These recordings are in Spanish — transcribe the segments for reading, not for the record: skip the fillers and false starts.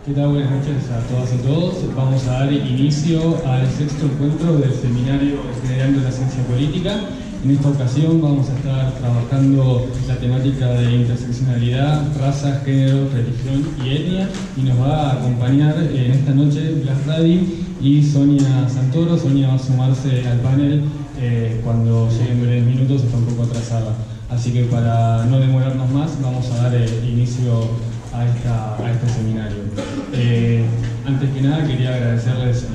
¿Qué tal? Buenas noches a todas y todos. Vamos a dar inicio al sexto encuentro del Seminario Generando la Ciencia Política. En esta ocasión vamos a estar trabajando la temática de interseccionalidad, raza, género, religión y etnia, y nos va a acompañar en esta noche Blas Radi y Sonia Santoro. Sonia va a sumarse al panel cuando lleguen breves minutos, está un poco atrasada. Así que para no demorarnos más, vamos a dar inicio a este seminario. Antes que nada quería agradecerles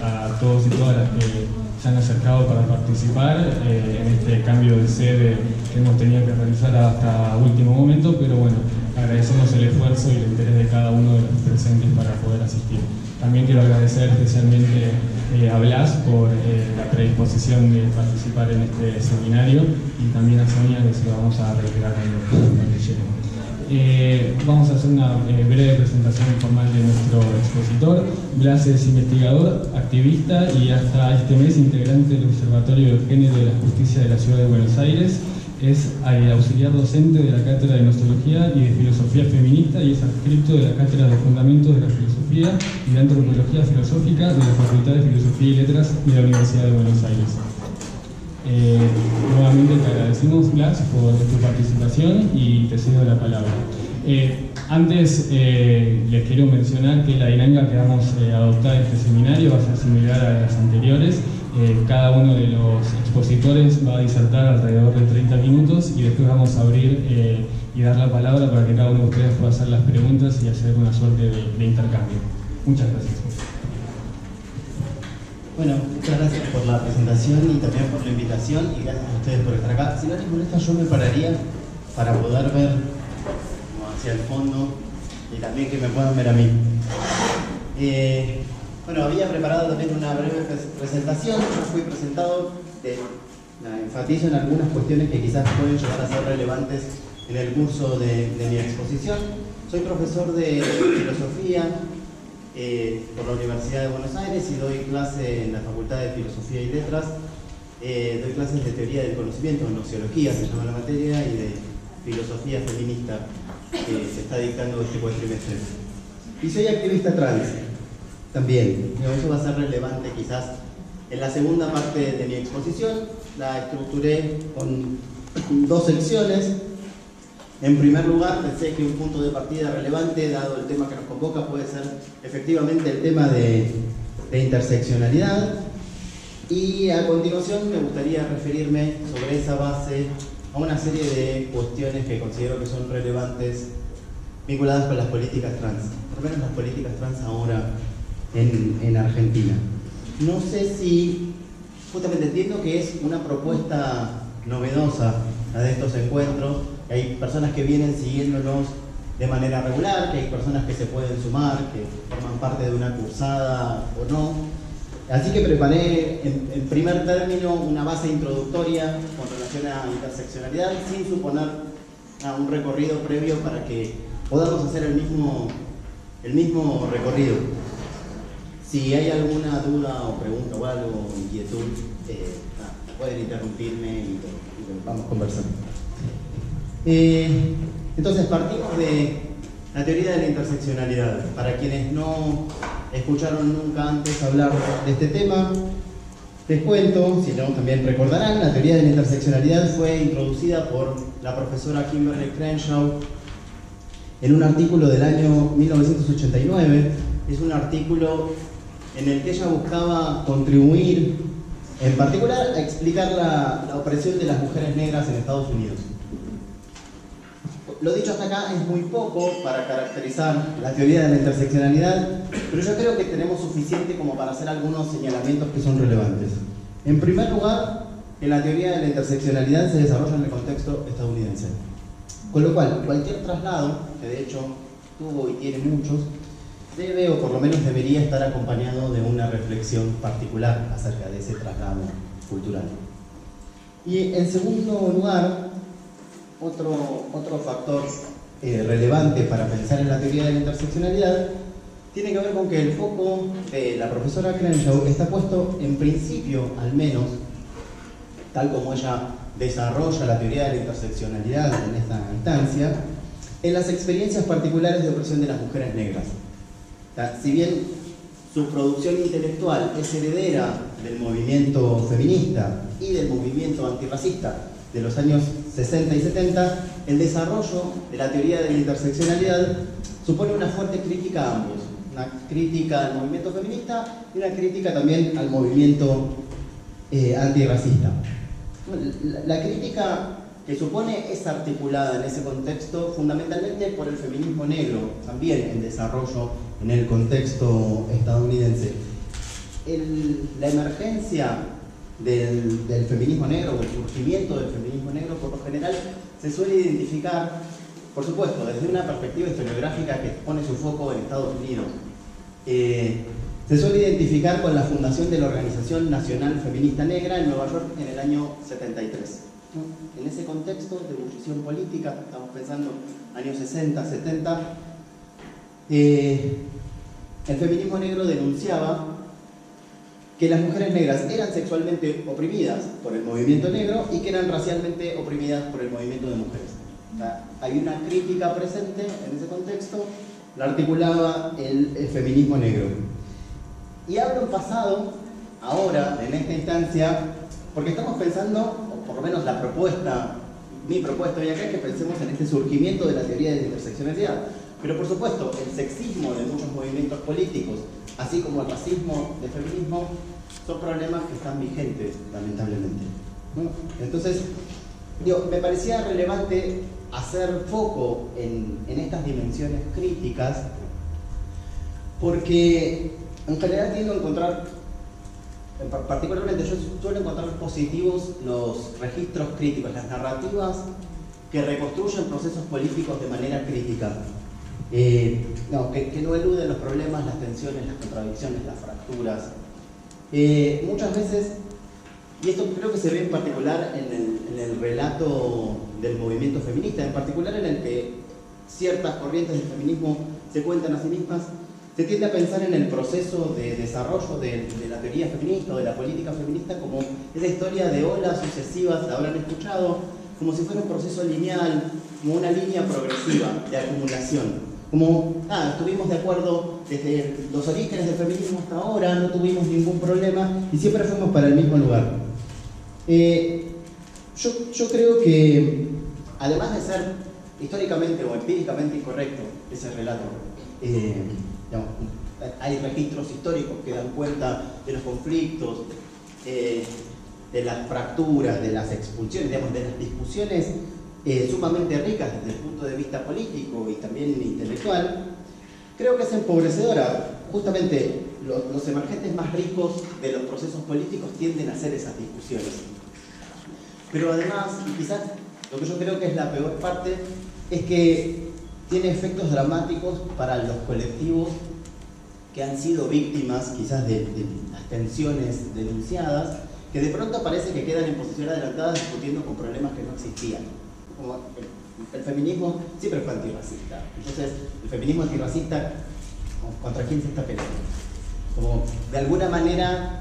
a todos y todas las que se han acercado para participar en este cambio de sede que hemos tenido que realizar hasta último momento, pero bueno, agradecemos el esfuerzo y el interés de cada uno de los presentes para poder asistir. También quiero agradecer especialmente a Blas por la predisposición de participar en este seminario, y también a Sonia, que se lo vamos a reiterar cuando llegue. Vamos a hacer una breve presentación informal de nuestro expositor. Blas es investigador, activista y hasta este mes integrante del Observatorio del Género de la Justicia de la Ciudad de Buenos Aires. Es auxiliar docente de la Cátedra de Gnostología y de Filosofía Feminista y es adscripto de la Cátedra de Fundamentos de la Filosofía y de Antropología Filosófica de la Facultad de Filosofía y Letras de la Universidad de Buenos Aires. Nuevamente te agradecemos, Blas, por tu participación y te cedo la palabra. Antes les quiero mencionar que la dinámica que vamos a adoptar en este seminario va a ser similar a las anteriores. Cada uno de los expositores va a disertar alrededor de 30 minutos y después vamos a abrir y dar la palabra para que cada uno de ustedes pueda hacer las preguntas y hacer una suerte de intercambio. Muchas gracias. Bueno, muchas gracias por la presentación y también por la invitación, y gracias a ustedes por estar acá. Si no les molesta, yo me pararía para poder ver hacia el fondo y también que me puedan ver a mí. Bueno, había preparado también una breve presentación. Yo fui presentado, enfatizo en algunas cuestiones que quizás pueden llegar a ser relevantes en el curso de mi exposición. Soy profesor de filosofía por la Universidad de Buenos Aires y doy clase en la Facultad de Filosofía y Letras. Doy clases de teoría del conocimiento, gnoseología se llama la materia, y de filosofía feminista que se está dictando este cuatrimestre. Y soy activista trans también. Eso va a ser relevante quizás en la segunda parte de mi exposición. La estructuré con dos secciones. En primer lugar, pensé que un punto de partida relevante, dado el tema que nos convoca, puede ser efectivamente el tema de interseccionalidad. Y a continuación me gustaría referirme sobre esa base a una serie de cuestiones que considero que son relevantes vinculadas con las políticas trans, por lo menos las políticas trans ahora en Argentina. No sé si, justamente entiendo que es una propuesta novedosa la de estos encuentros. Hay personas que vienen siguiéndonos de manera regular, que hay personas que se pueden sumar, que forman parte de una cursada o no. Así que preparé en primer término una base introductoria con relación a interseccionalidad, sin suponer un recorrido previo para que podamos hacer el mismo recorrido. Si hay alguna duda o pregunta o algo, inquietud, pueden interrumpirme y vamos conversando. Entonces partimos de la teoría de la interseccionalidad. Para quienes no escucharon nunca antes hablar de este tema, les cuento, si no también recordarán, la teoría de la interseccionalidad fue introducida por la profesora Kimberly Crenshaw en un artículo del año 1989. Es un artículo en el que ella buscaba contribuir, en particular, a explicar la opresión de las mujeres negras en Estados Unidos. Lo dicho hasta acá es muy poco para caracterizar la teoría de la interseccionalidad, pero yo creo que tenemos suficiente como para hacer algunos señalamientos que son relevantes. En primer lugar, que la teoría de la interseccionalidad se desarrolla en el contexto estadounidense. Con lo cual, cualquier traslado, que de hecho tuvo y tiene muchos, debe o por lo menos debería estar acompañado de una reflexión particular acerca de ese traslado cultural. Y en segundo lugar, otro factor relevante para pensar en la teoría de la interseccionalidad tiene que ver con que el foco de la profesora Crenshaw está puesto, en principio al menos, tal como ella desarrolla la teoría de la interseccionalidad en esta instancia, en las experiencias particulares de opresión de las mujeres negras. Si bien su producción intelectual es heredera del movimiento feminista y del movimiento antirracista de los años 60 y 70, el desarrollo de la teoría de la interseccionalidad supone una fuerte crítica a ambos. Una crítica al movimiento feminista y una crítica también al movimiento antirracista. La crítica que supone es articulada en ese contexto fundamentalmente por el feminismo negro, también en desarrollo en el contexto estadounidense. La emergencia del feminismo negro o el surgimiento del feminismo negro por lo general se suele identificar, por supuesto, desde una perspectiva historiográfica que pone su foco en Estados Unidos. Se suele identificar con la fundación de la Organización Nacional Feminista Negra en Nueva York en el año 73. En ese contexto de ebullición política, estamos pensando años 60, 70, el feminismo negro denunciaba que las mujeres negras eran sexualmente oprimidas por el movimiento negro y que eran racialmente oprimidas por el movimiento de mujeres. O sea, hay una crítica presente en ese contexto, la articulaba el feminismo negro. Y hablo en pasado, ahora, en esta instancia, porque estamos pensando, o por lo menos la propuesta, mi propuesta hoy acá es que pensemos en este surgimiento de la teoría de la interseccionalidad. Pero por supuesto, el sexismo de muchos movimientos políticos, así como el racismo del feminismo, son problemas que están vigentes, lamentablemente. Entonces, me parecía relevante hacer foco en estas dimensiones críticas, porque en general tiendo a encontrar, particularmente yo suelo encontrar positivos los registros críticos, las narrativas que reconstruyen procesos políticos de manera crítica. Que no eluden los problemas, las tensiones, las contradicciones, las fracturas. Muchas veces, y esto creo que se ve en particular en el relato del movimiento feminista, en particular en el que ciertas corrientes del feminismo se cuentan a sí mismas, se tiende a pensar en el proceso de desarrollo de la teoría feminista o de la política feminista como esa historia de olas sucesivas, la habrán escuchado, como si fuera un proceso lineal, como una línea progresiva de acumulación. Como, estuvimos de acuerdo desde los orígenes del feminismo hasta ahora, no tuvimos ningún problema y siempre fuimos para el mismo lugar. Yo creo que, además de ser históricamente o empíricamente incorrecto ese relato, hay registros históricos que dan cuenta de los conflictos, de las fracturas, de las expulsiones, de las discusiones sumamente ricas desde el punto de vista político y también intelectual. Creo que es empobrecedora. Justamente los emergentes más ricos de los procesos políticos tienden a hacer esas discusiones. Pero además, y quizás lo que yo creo que es la peor parte, es que tiene efectos dramáticos para los colectivos que han sido víctimas quizás de las tensiones denunciadas, que de pronto parece que quedan en posición adelantada discutiendo con problemas que no existían. Como el feminismo siempre fue antirracista. Entonces, el feminismo antirracista, ¿contra quién se está peleando? Como de alguna manera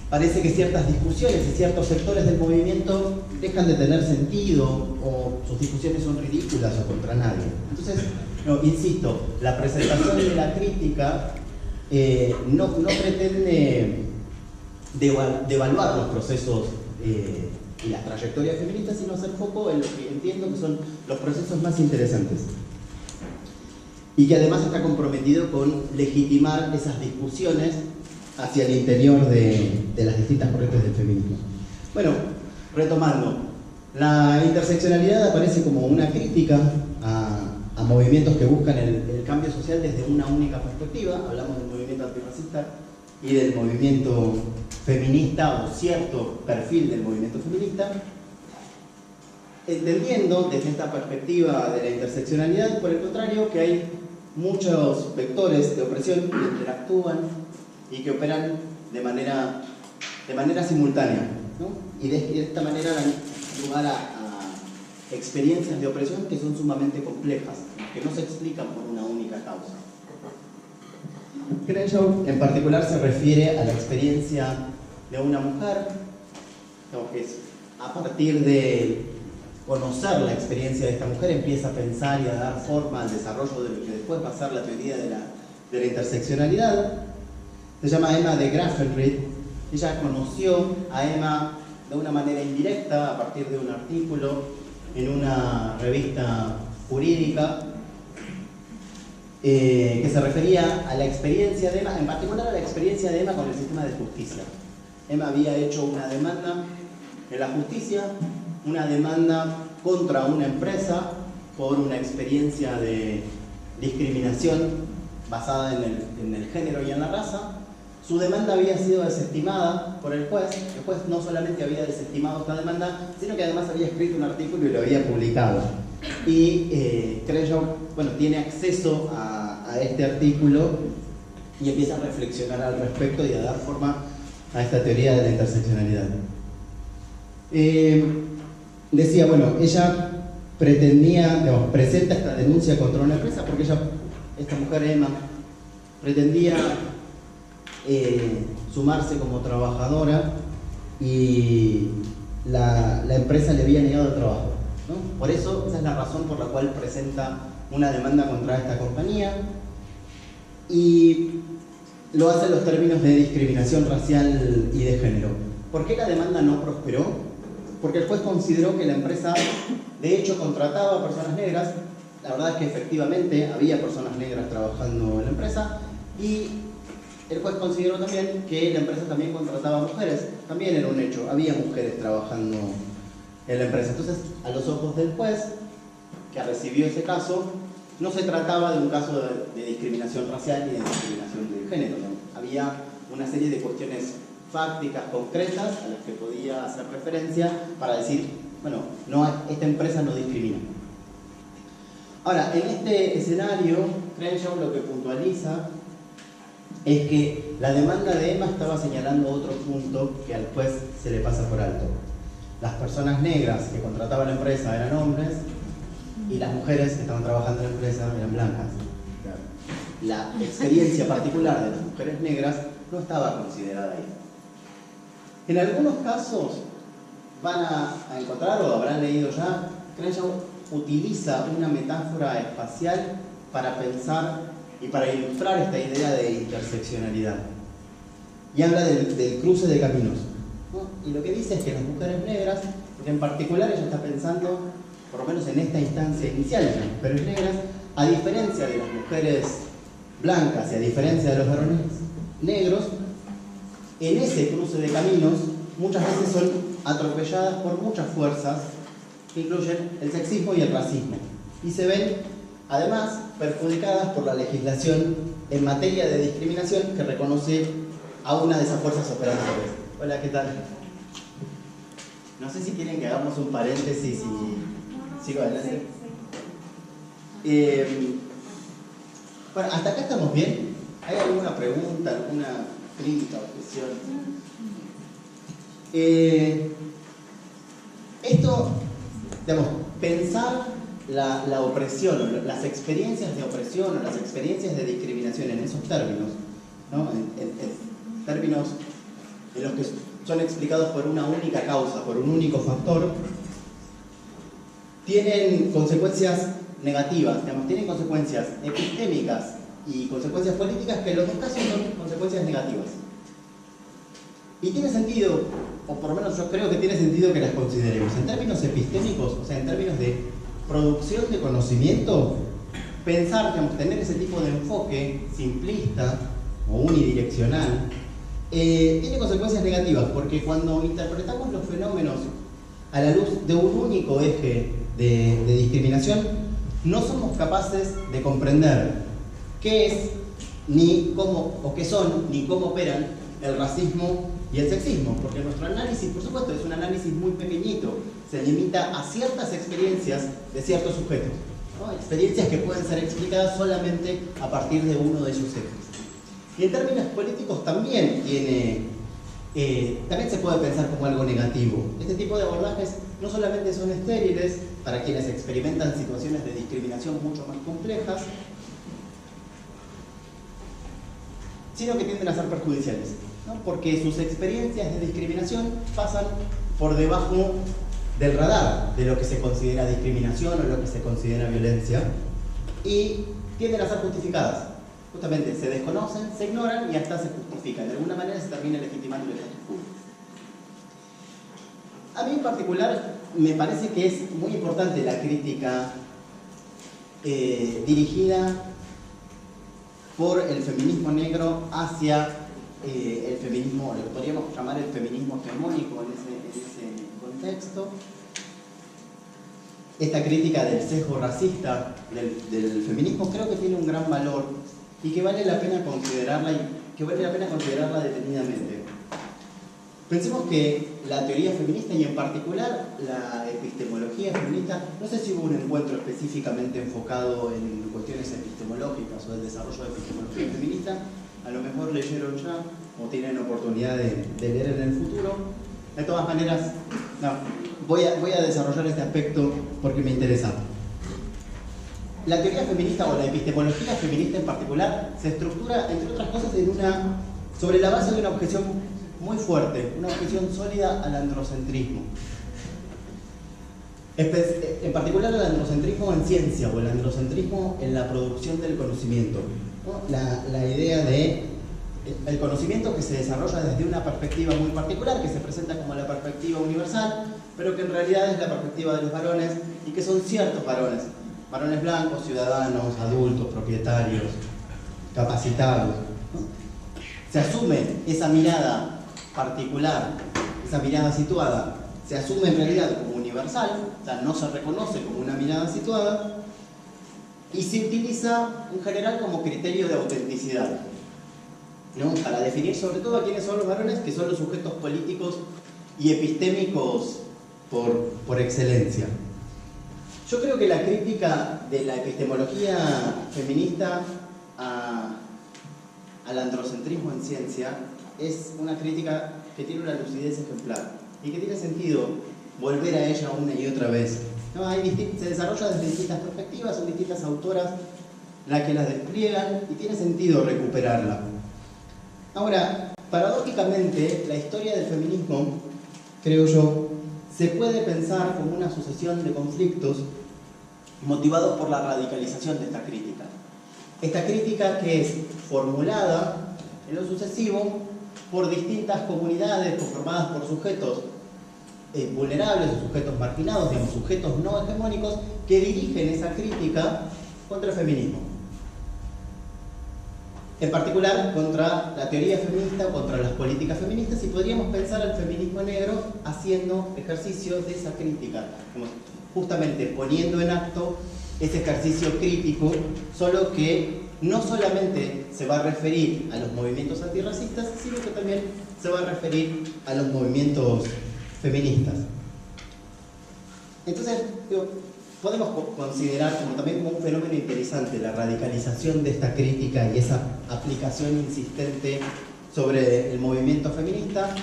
parece que ciertas discusiones y ciertos sectores del movimiento dejan de tener sentido o sus discusiones son ridículas o contra nadie. Entonces, insisto, la presentación de la crítica no pretende devaluar los procesos y las trayectorias feministas, sino hacer foco en lo que entiendo que son los procesos más interesantes. Y que además está comprometido con legitimar esas discusiones hacia el interior de las distintas corrientes del feminismo. Bueno, retomando, la interseccionalidad aparece como una crítica a movimientos que buscan el cambio social desde una única perspectiva. Hablamos del movimiento antirracista y del movimiento feminista o cierto perfil del movimiento feminista, entendiendo desde esta perspectiva de la interseccionalidad, por el contrario, que hay muchos vectores de opresión que interactúan y que operan de manera simultánea, ¿no? Y de esta manera dan lugar a experiencias de opresión que son sumamente complejas, que no se explican por una única causa. Crenshaw en particular se refiere a la experiencia de una mujer, que es a partir de conocer la experiencia de esta mujer empieza a pensar y a dar forma al desarrollo de lo que después va a ser la teoría de de la interseccionalidad. Se llama Emma de Graffenried. Ella conoció a Emma de una manera indirecta a partir de un artículo en una revista jurídica que se refería a la experiencia de Emma, en particular a la experiencia de Emma con el sistema de justicia. Emma había hecho una demanda en la justicia, una demanda contra una empresa por una experiencia de discriminación basada en el género y en la raza. Su demanda había sido desestimada por el juez. El juez no solamente había desestimado esta demanda, sino que además había escrito un artículo y lo había publicado. Y Crenshaw, bueno, tiene acceso a este artículo y empieza a reflexionar al respecto y a dar forma a esta teoría de la interseccionalidad. Decía, bueno, ella pretendía, digamos, presenta esta denuncia contra una empresa porque esta mujer Emma, pretendía sumarse como trabajadora y la empresa le había negado el trabajo, ¿no? Por eso, esa es la razón por la cual presenta una demanda contra esta compañía y lo hace en los términos de discriminación racial y de género. ¿Por qué la demanda no prosperó? Porque el juez consideró que la empresa de hecho contrataba a personas negras. La verdad es que efectivamente había personas negras trabajando en la empresa y el juez consideró también que la empresa también contrataba a mujeres. También era un hecho, había mujeres trabajando en la empresa. Entonces, a los ojos del juez que recibió ese caso, no se trataba de un caso de discriminación racial ni de discriminación de género, ¿no? Había una serie de cuestiones fácticas, concretas, a las que podía hacer referencia para decir, bueno, no, esta empresa no discrimina. Ahora, en este escenario, Crenshaw lo que puntualiza es que la demanda de Emma estaba señalando otro punto que al juez se le pasa por alto. Las personas negras que contrataban la empresa eran hombres y las mujeres que estaban trabajando en la empresa eran blancas. La experiencia particular de las mujeres negras no estaba considerada ahí. En algunos casos van a encontrar, o habrán leído ya, Crenshaw utiliza una metáfora espacial para pensar y para ilustrar esta idea de interseccionalidad. Y habla del cruce de caminos, ¿no? Y lo que dice es que las mujeres negras, porque en particular ella está pensando, por lo menos en esta instancia inicial, en las mujeres negras, a diferencia de las mujeres blancas y a diferencia de los varones negros, en ese cruce de caminos muchas veces son atropelladas por muchas fuerzas que incluyen el sexismo y el racismo. Y se ven, además, perjudicadas por la legislación en materia de discriminación que reconoce a una de esas fuerzas operadoras. Hola, ¿qué tal? No sé si quieren que hagamos un paréntesis y sigo adelante. Bueno, hasta acá estamos bien. ¿Hay alguna pregunta, alguna crítica, objeción? Esto, digamos, pensar la opresión, las experiencias de opresión o las experiencias de discriminación en esos términos, ¿no? En términos en los que son explicados por una única causa, por un único factor, tienen consecuencias negativas, digamos, tienen consecuencias epistémicas y consecuencias políticas que en los dos casos son consecuencias negativas. Y tiene sentido, o por lo menos yo creo que tiene sentido que las consideremos. En términos epistémicos, o sea, en términos de producción de conocimiento, pensar, digamos, tener ese tipo de enfoque simplista o unidireccional, tiene consecuencias negativas, porque cuando interpretamos los fenómenos a la luz de un único eje de discriminación, no somos capaces de comprender qué es, ni cómo, o qué son, ni cómo operan el racismo y el sexismo, porque nuestro análisis, por supuesto, es un análisis muy pequeñito, se limita a ciertas experiencias de ciertos sujetos, ¿no? Experiencias que pueden ser explicadas solamente a partir de uno de esos ejes. Y en términos políticos también también se puede pensar como algo negativo. Este tipo de abordajes no solamente son estériles para quienes experimentan situaciones de discriminación mucho más complejas, sino que tienden a ser perjudiciales, ¿no? Porque sus experiencias de discriminación pasan por debajo del radar de lo que se considera discriminación o lo que se considera violencia y tienden a ser justificadas. justamente se desconocen, se ignoran y hasta se justifican. De alguna manera se termina legitimando el estatus quo. A mí en particular me parece que es muy importante la crítica dirigida por el feminismo negro hacia el feminismo, lo que podríamos llamar el feminismo hegemónico en ese contexto. Esta crítica del sesgo racista del feminismo creo que tiene un gran valor y que vale la pena considerarla detenidamente. Pensemos que la teoría feminista y en particular la epistemología feminista, no sé si hubo un encuentro específicamente enfocado en cuestiones epistemológicas o el desarrollo de epistemología feminista, a lo mejor leyeron ya o tienen oportunidad de leer en el futuro. De todas maneras, no, voy a desarrollar este aspecto porque me interesa. La teoría feminista o la epistemología feminista en particular se estructura, entre otras cosas, sobre la base de una objeción muy fuerte, una objeción sólida al androcentrismo. En particular al androcentrismo en ciencia o el androcentrismo en la producción del conocimiento, ¿no? La idea de el conocimiento que se desarrolla desde una perspectiva muy particular, que se presenta como la perspectiva universal, pero que en realidad es la perspectiva de los varones y que son ciertos varones, varones blancos, ciudadanos, adultos, propietarios, capacitados, ¿no? Se asume esa mirada particular, esa mirada situada, se asume en realidad como universal, o sea, no se reconoce como una mirada situada, y se utiliza en general como criterio de autenticidad, ¿no? Para definir sobre todo a quiénes son los varones, que son los sujetos políticos y epistémicos por excelencia. Yo creo que la crítica de la epistemología feminista al androcentrismo en ciencia es una crítica que tiene una lucidez ejemplar y que tiene sentido volver a ella una y otra vez, ¿no? Se desarrolla desde distintas perspectivas, son distintas autoras las que las despliegan y tiene sentido recuperarla. Ahora, paradójicamente, la historia del feminismo, creo yo, se puede pensar como una sucesión de conflictos motivados por la radicalización de esta crítica. Esta crítica que es formulada en lo sucesivo por distintas comunidades conformadas por sujetos vulnerables o sujetos marginados, digamos, sujetos no hegemónicos, que dirigen esa crítica contra el feminismo. En particular, contra la teoría feminista o contra las políticas feministas, y podríamos pensar al feminismo negro haciendo ejercicios de esa crítica, justamente poniendo en acto ese ejercicio crítico, solo que no solamente se va a referir a los movimientos antirracistas, sino que también se va a referir a los movimientos feministas. Entonces, podemos considerar también como un fenómeno interesante la radicalización de esta crítica y esa aplicación insistente sobre el movimiento feminista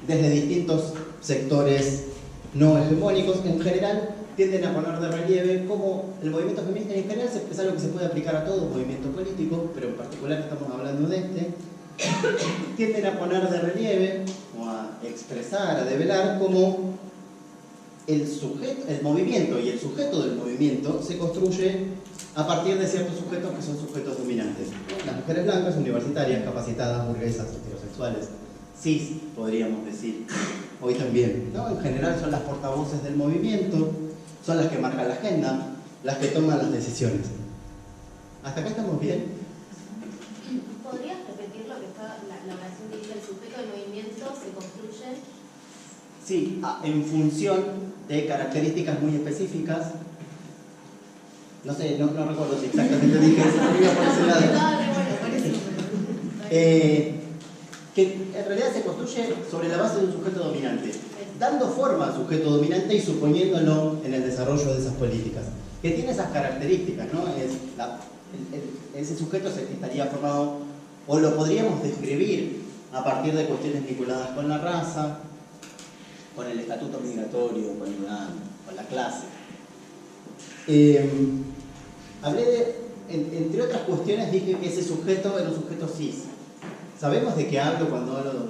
desde distintos sectores no hegemónicos que en general tienden a poner de relieve cómo el movimiento feminista en general es algo que se puede aplicar a todo movimiento político, pero en particular estamos hablando de tienden a poner de relieve o a expresar, a develar cómo el movimiento y el sujeto del movimiento se construye a partir de ciertos sujetos que son sujetos dominantes. Las mujeres blancas, universitarias, capacitadas, burguesas, heterosexuales, cis, podríamos decir, hoy también, ¿no? En general son las portavoces del movimiento, son las que marcan la agenda, las que toman las decisiones. ¿Hasta acá estamos bien? ¿Podrías repetir lo que está la oración que dice el sujeto del movimiento se construye? Sí, en función de características muy específicas. No sé, no recuerdo si exactamente dije eso, pero iba por ese lado. Que en realidad se construye sobre la base de un sujeto dominante, dando forma al sujeto dominante y suponiéndolo en el desarrollo de esas políticas, que tiene esas características, ¿no? Ese sujeto estaría formado, o lo podríamos describir a partir de cuestiones vinculadas con la raza, con el estatuto migratorio, con la clase. Hablé entre otras cuestiones, dije que ese sujeto era un sujeto cis. ¿Sabemos de qué hablo cuando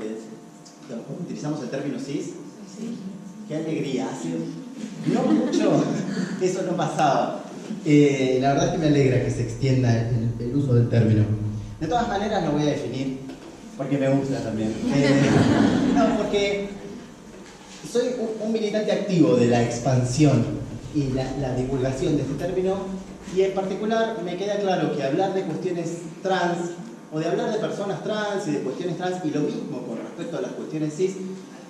utilizamos el término cis? Sí. ¡Qué alegría! No mucho, eso no pasaba. La verdad es que me alegra que se extienda el uso del término. De todas maneras lo voy a definir, porque me gusta también. No, porque soy un militante activo de la expansión y la divulgación de este término, y en particular me queda claro que hablar de cuestiones trans, o de hablar de personas trans y de cuestiones trans, y lo mismo con respecto a las cuestiones cis,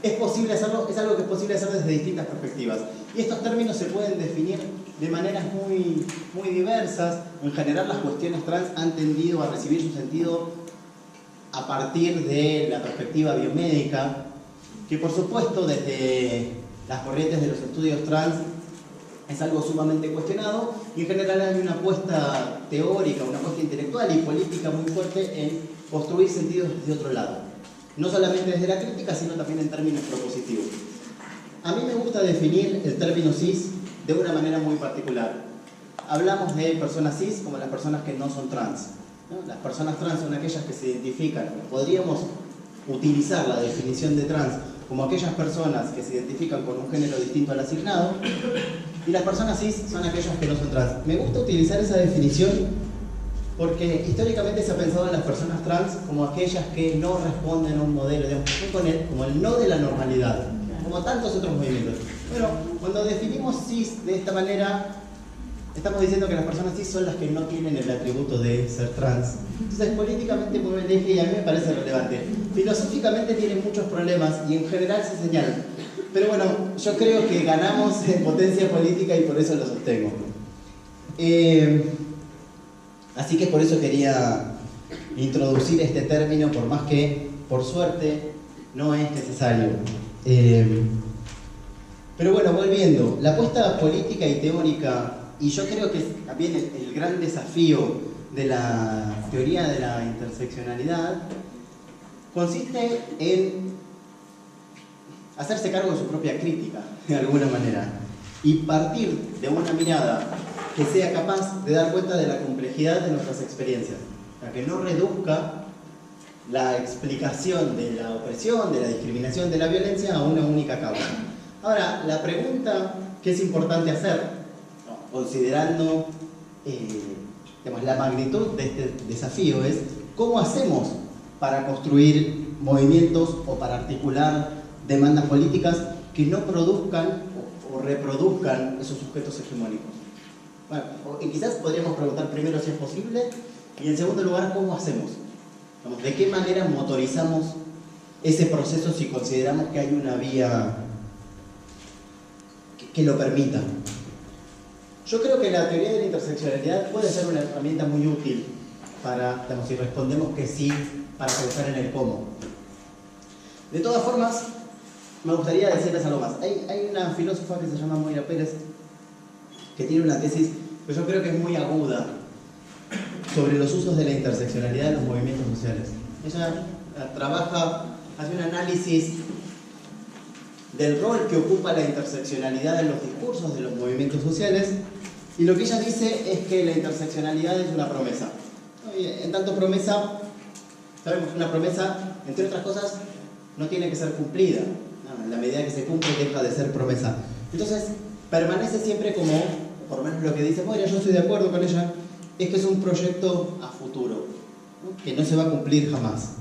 es posible hacerlo, es algo que es posible hacer desde distintas perspectivas. Y estos términos se pueden definir de maneras muy diversas. En general, las cuestiones trans han tendido a recibir su sentido a partir de la perspectiva biomédica, que por supuesto desde las corrientes de los estudios trans es algo sumamente cuestionado, y en general hay una apuesta teórica, una apuesta intelectual y política muy fuerte en construir sentidos desde otro lado. No solamente desde la crítica, sino también en términos propositivos. A mí me gusta definir el término cis de una manera muy particular. Hablamos de personas cis como las personas que no son trans, ¿no? Las personas trans son aquellas que se identifican, podríamos utilizar la definición de trans como aquellas personas que se identifican con un género distinto al asignado, y las personas cis son aquellas que no son trans. Me gusta utilizar esa definición porque históricamente se ha pensado en las personas trans como aquellas que no responden a un modelo, digamos, como el no de la normalidad, como tantos otros movimientos. Bueno, cuando definimos cis de esta manera, estamos diciendo que las personas cis son las que no tienen el atributo de ser trans. Entonces, políticamente mueve el eje y a mí me parece relevante. Filosóficamente tiene muchos problemas y en general se señalan. Pero bueno, yo creo que ganamos en potencia política y por eso lo sostengo. Así que por eso quería introducir este término, por más que, por suerte, no es necesario. Pero bueno, volviendo, la apuesta política y teórica, y yo creo que es también el gran desafío de la teoría de la interseccionalidad, consiste en hacerse cargo de su propia crítica, de alguna manera, y partir de una mirada que sea capaz de dar cuenta de la complejidad de nuestras experiencias, para que no reduzca la explicación de la opresión, de la discriminación, de la violencia a una única causa. Ahora, la pregunta que es importante hacer, considerando digamos, la magnitud de este desafío, es ¿cómo hacemos para construir movimientos o para articular demandas políticas que no produzcan o reproduzcan esos sujetos hegemónicos? Bueno, quizás podríamos preguntar primero si es posible, y en segundo lugar, ¿cómo hacemos? ¿De qué manera motorizamos ese proceso si consideramos que hay una vía que lo permita? Yo creo que la teoría de la interseccionalidad puede ser una herramienta muy útil para, digamos, si respondemos que sí, para pensar en el cómo. De todas formas, me gustaría decirles algo más. Hay una filósofa que se llama Moira Pérez, que tiene una tesis que yo creo que es muy aguda sobre los usos de la interseccionalidad en los movimientos sociales. Ella hace un análisis del rol que ocupa la interseccionalidad en los discursos de los movimientos sociales, y lo que ella dice es que la interseccionalidad es una promesa. Y en tanto promesa, sabemos que una promesa, entre otras cosas, no tiene que ser cumplida. En la medida que se cumple, deja de ser promesa. Entonces, permanece siempre como, por lo menos lo que dice Moira, yo estoy de acuerdo con ella, es que es un proyecto a futuro, ¿no? Que no se va a cumplir jamás.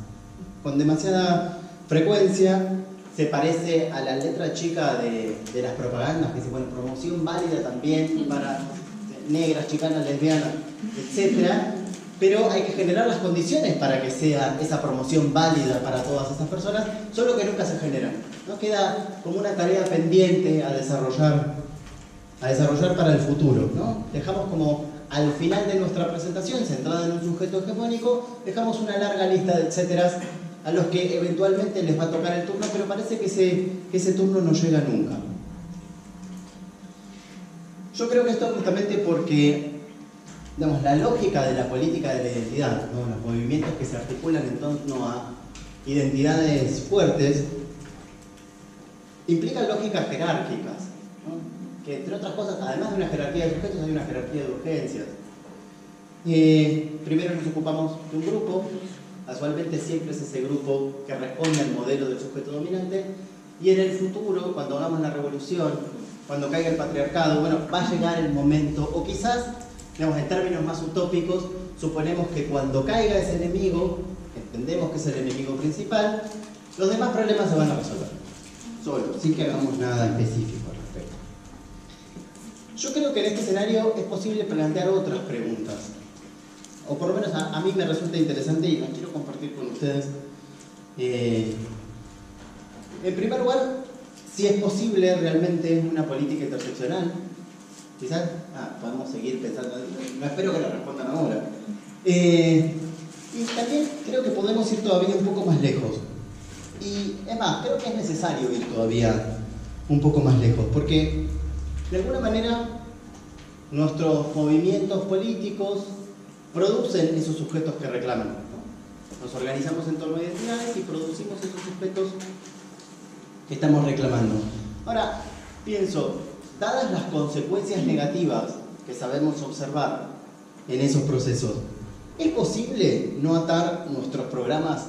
Con demasiada frecuencia se parece a la letra chica de las propagandas, que dice, bueno, promoción válida también para negras, chicanas, lesbianas, etc. Pero hay que generar las condiciones para que sea esa promoción válida para todas esas personas, solo que nunca se generan, ¿no? Queda como una tarea pendiente a desarrollar para el futuro, ¿no? Dejamos como al final de nuestra presentación, centrada en un sujeto hegemónico, dejamos una larga lista de etcéteras a los que eventualmente les va a tocar el turno, pero parece que ese turno no llega nunca. Yo creo que esto es justamente porque, digamos, la lógica de la política de la identidad, ¿no? Los movimientos que se articulan en torno a identidades fuertes, implican lógicas jerárquicas, ¿no? Que entre otras cosas, además de una jerarquía de sujetos, hay una jerarquía de urgencias. Primero nos ocupamos de un grupo, casualmente siempre es ese grupo que responde al modelo del sujeto dominante, y en el futuro, cuando hagamos la revolución, cuando caiga el patriarcado, bueno, va a llegar el momento, o quizás, digamos, en términos más utópicos, suponemos que cuando caiga ese enemigo, entendemos que es el enemigo principal, los demás problemas se van a resolver, solo, sin que hagamos nada específico al respecto. Yo creo que en este escenario es posible plantear otras preguntas, o por lo menos a mí me resulta interesante y las quiero compartir con ustedes. En primer lugar, si es posible realmente una política interseccional. Quizás podemos seguir pensando, no espero que lo respondan ahora. Y también creo que podemos ir todavía un poco más lejos. Y es más, creo que es necesario ir todavía un poco más lejos, porque de alguna manera nuestros movimientos políticos producen esos sujetos que reclaman, ¿no? Nos organizamos en torno a identidades y producimos esos sujetos que estamos reclamando. Ahora, pienso, dadas las consecuencias negativas que sabemos observar en esos procesos, ¿es posible no atar nuestros programas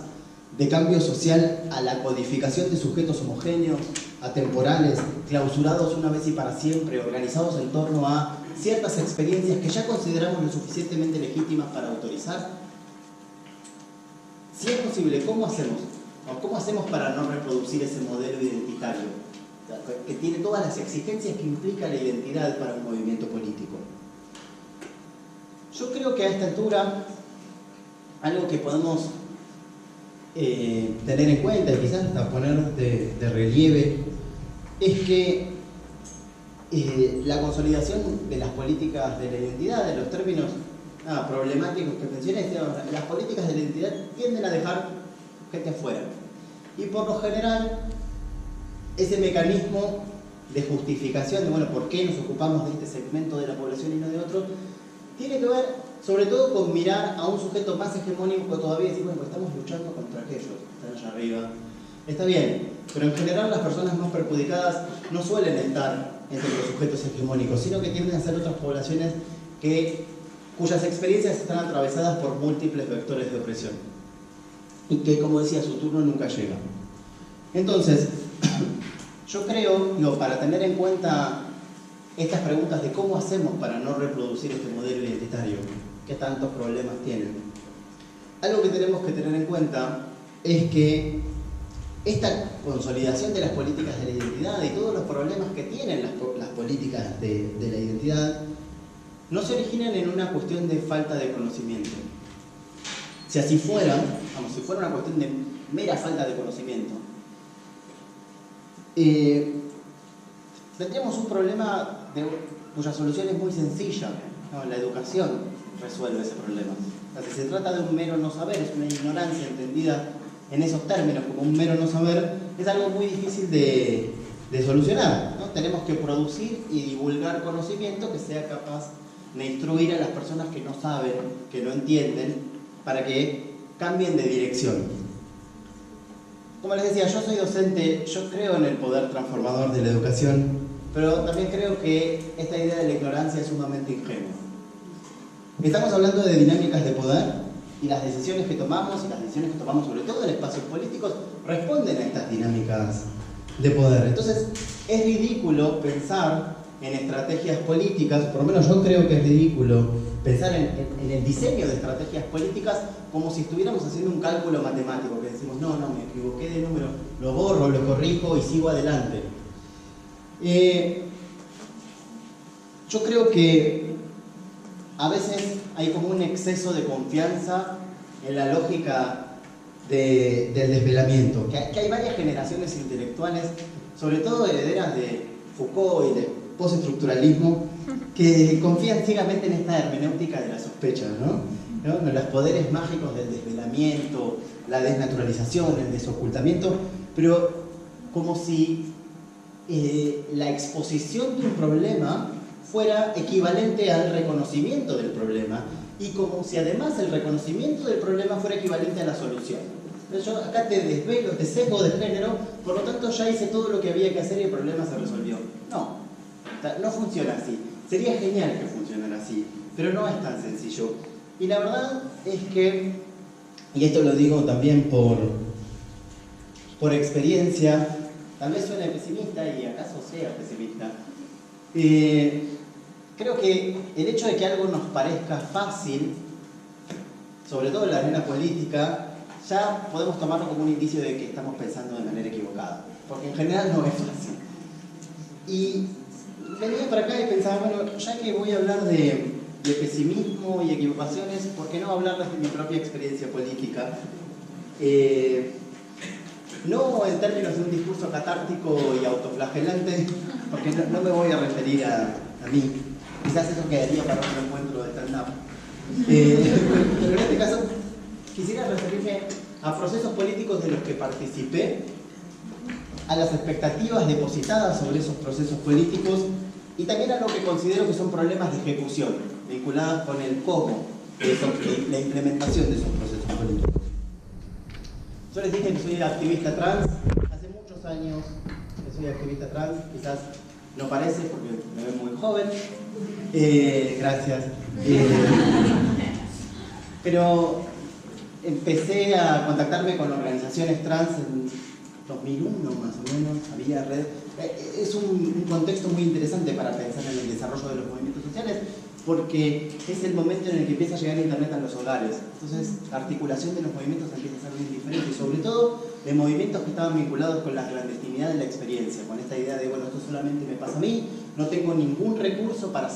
de cambio social a la codificación de sujetos homogéneos, atemporales, clausurados una vez y para siempre, organizados en torno a ciertas experiencias que ya consideramos lo suficientemente legítimas para autorizar? Si es posible, ¿cómo hacemos? ¿O cómo hacemos para no reproducir ese modelo identitario que tiene todas las exigencias que implica la identidad para un movimiento político? Yo creo que a esta altura algo que podemos tener en cuenta y quizás hasta poner de relieve es que la consolidación de las políticas de la identidad, de los términos problemáticos que mencioné, las políticas de la identidad tienden a dejar gente afuera. Y por lo general, ese mecanismo de justificación de, bueno, ¿por qué nos ocupamos de este segmento de la población y no de otro? Tiene que ver, sobre todo, con mirar a un sujeto más hegemónico todavía y decir, bueno, pues estamos luchando contra aquellos que están allá arriba. Está bien, pero en general las personas más perjudicadas no suelen estar entre los sujetos hegemónicos, sino que tienden a ser otras poblaciones cuyas experiencias están atravesadas por múltiples vectores de opresión y que, como decía, su turno nunca llega. Entonces, yo creo, para tener en cuenta estas preguntas de cómo hacemos para no reproducir este modelo identitario que tantos problemas tienen, algo que tenemos que tener en cuenta es que esta consolidación de las políticas de la identidad y todos los problemas que tienen las políticas de la identidad no se originan en una cuestión de falta de conocimiento. Si así fuera, si fuera una cuestión de mera falta de conocimiento, tendríamos un problema cuya solución es muy sencilla, ¿no? La educación resuelve ese problema. O sea, si se trata de un mero no saber, es una ignorancia entendida en esos términos como un mero no saber, es algo muy difícil de solucionar, ¿no? Tenemos que producir y divulgar conocimiento que sea capaz de instruir a las personas que no saben, que no entienden, para que cambien de dirección. Como les decía, yo soy docente, yo creo en el poder transformador de la educación, pero también creo que esta idea de la ignorancia es sumamente ingenua. Estamos hablando de dinámicas de poder y las decisiones que tomamos, sobre todo en espacios políticos, responden a estas dinámicas de poder. Entonces, es ridículo pensar en estrategias políticas, por lo menos yo creo que es ridículo pensar en el diseño de estrategias políticas como si estuviéramos haciendo un cálculo matemático, que decimos, no, me equivoqué de número, lo borro, lo corrijo y sigo adelante. Yo creo que a veces hay como un exceso de confianza en la lógica del desvelamiento, que hay varias generaciones intelectuales, sobre todo herederas de Foucault y de postestructuralismo, que confían ciegamente en esta hermenéutica de la sospecha, ¿no? Los poderes mágicos del desvelamiento, la desnaturalización, el desocultamiento, pero como si la exposición de un problema fuera equivalente al reconocimiento del problema y como si además el reconocimiento del problema fuera equivalente a la solución. Entonces yo acá te desvelo, te sesgo de género, por lo tanto ya hice todo lo que había que hacer y el problema se resolvió. No funciona así. Sería genial que funcionara así, pero no es tan sencillo. Y la verdad es que, y esto lo digo también por experiencia, tal vez suene pesimista y acaso sea pesimista, creo que el hecho de que algo nos parezca fácil sobre todo en la arena política, ya podemos tomarlo como un indicio de que estamos pensando de manera equivocada, porque en general no es fácil. Y venía para acá y pensaba, bueno, ya que voy a hablar de pesimismo y equivocaciones, ¿por qué no hablarles de mi propia experiencia política? No en términos de un discurso catártico y autoflagelante, porque no me voy a referir a mí. Quizás eso quedaría para otro encuentro de stand-up. Pero en este caso, quisiera referirme a procesos políticos de los que participé, a las expectativas depositadas sobre esos procesos políticos y también a lo que considero que son problemas de ejecución, vinculadas con el cómo, la implementación de esos procesos políticos. Yo les dije que soy activista trans, hace muchos años que soy activista trans, quizás no parece porque me ven muy joven, gracias. Pero empecé a contactarme con organizaciones trans en 2001 más o menos, había red. Es un contexto muy interesante para pensar en el desarrollo de los movimientos sociales, porque es el momento en el que empieza a llegar internet a los hogares. Entonces la articulación de los movimientos empieza a ser muy diferente, y sobre todo de movimientos que estaban vinculados con la clandestinidad de la experiencia, con esta idea de, bueno, esto solamente me pasa a mí, no tengo ningún recurso para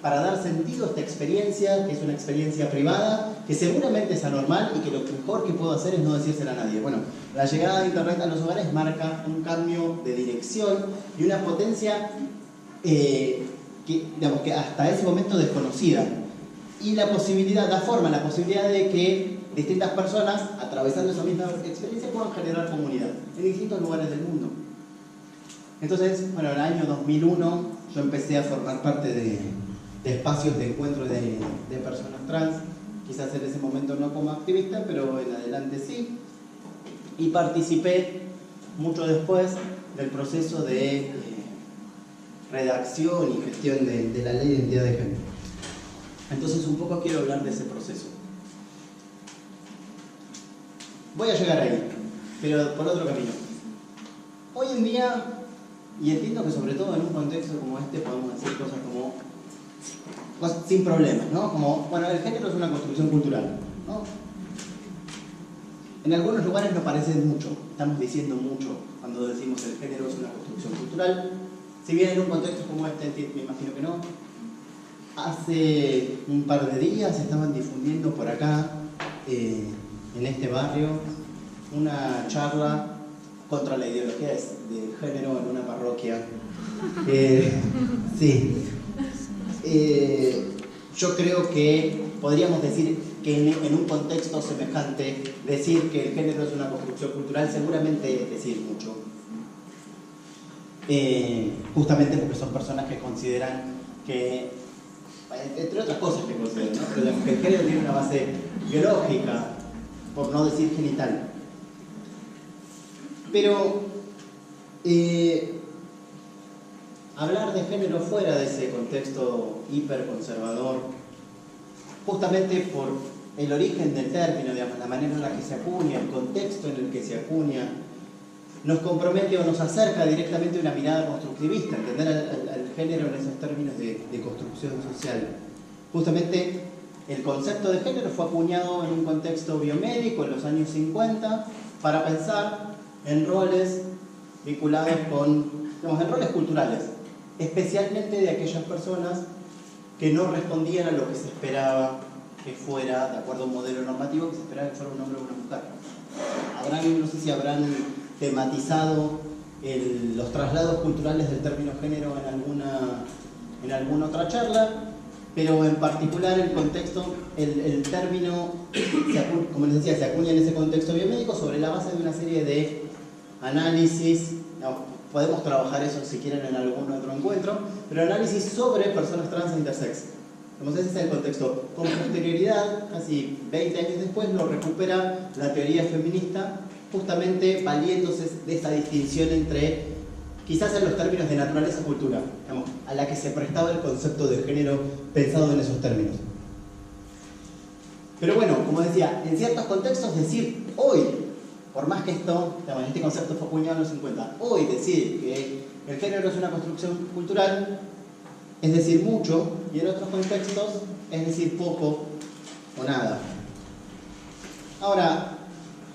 dar sentido a esta experiencia, que es una experiencia privada, que seguramente es anormal y que lo mejor que puedo hacer es no decírsela a nadie. Bueno, la llegada de internet a los hogares marca un cambio de dirección y una potencia que hasta ese momento desconocida. Y la posibilidad, la posibilidad de que distintas personas, atravesando esa misma experiencia, puedan generar comunidad en distintos lugares del mundo. Entonces, bueno, en el año 2001 yo empecé a formar parte de espacios de encuentro de personas trans, quizás en ese momento no como activista, pero en adelante sí, y participé mucho después del proceso de redacción y gestión de la ley de identidad de género. Entonces un poco quiero hablar de ese proceso. Voy a llegar ahí, pero por otro camino. Hoy en día, y entiendo que sobre todo en un contexto como este podemos decir cosas como sin problemas, ¿no? Como, bueno, el género es una construcción cultural, ¿no? En algunos lugares nos parece mucho, estamos diciendo mucho cuando decimos el género es una construcción cultural. Si bien en un contexto como este, me imagino que no. Hace un par de días estaban difundiendo por acá, en este barrio, una charla contra la ideología de género en una parroquia. Sí. Yo creo que podríamos decir que en un contexto semejante, decir que el género es una construcción cultural seguramente es decir mucho. Justamente porque son personas que consideran que, entre otras cosas que consideran, ¿no? Pero que el género tiene una base biológica, por no decir genital. Pero hablar de género fuera de ese contexto hiperconservador, justamente por el origen del término, digamos, la manera en la que se acuña, el contexto en el que se acuña, nos compromete o nos acerca directamente a una mirada constructivista, entender al género en esos términos de construcción social. Justamente el concepto de género fue acuñado en un contexto biomédico en los años 50 para pensar en roles vinculados con, digamos, en roles culturales, especialmente de aquellas personas que no respondían a lo que se esperaba que fuera, de acuerdo a un modelo normativo, que se esperaba que fuera un hombre o una mujer. No sé si habrán tematizado los traslados culturales del término género en alguna otra charla, pero en particular el contexto, el término, como les decía, se acuña en ese contexto biomédico sobre la base de una serie de análisis. Podemos trabajar eso si quieren en algún otro encuentro, pero análisis sobre personas trans e intersex. Entonces ese es el contexto. Con posterioridad, casi 20 años después, lo recupera la teoría feminista, justamente valiéndose de esta distinción entre, quizás en los términos de naturaleza-cultura, a la que se prestaba el concepto de género pensado en esos términos. Pero bueno, como decía, en ciertos contextos decir hoy, por más que esto, este concepto fue acuñado en los 50, hoy decir que el género es una construcción cultural es decir mucho, y en otros contextos es decir poco o nada. Ahora,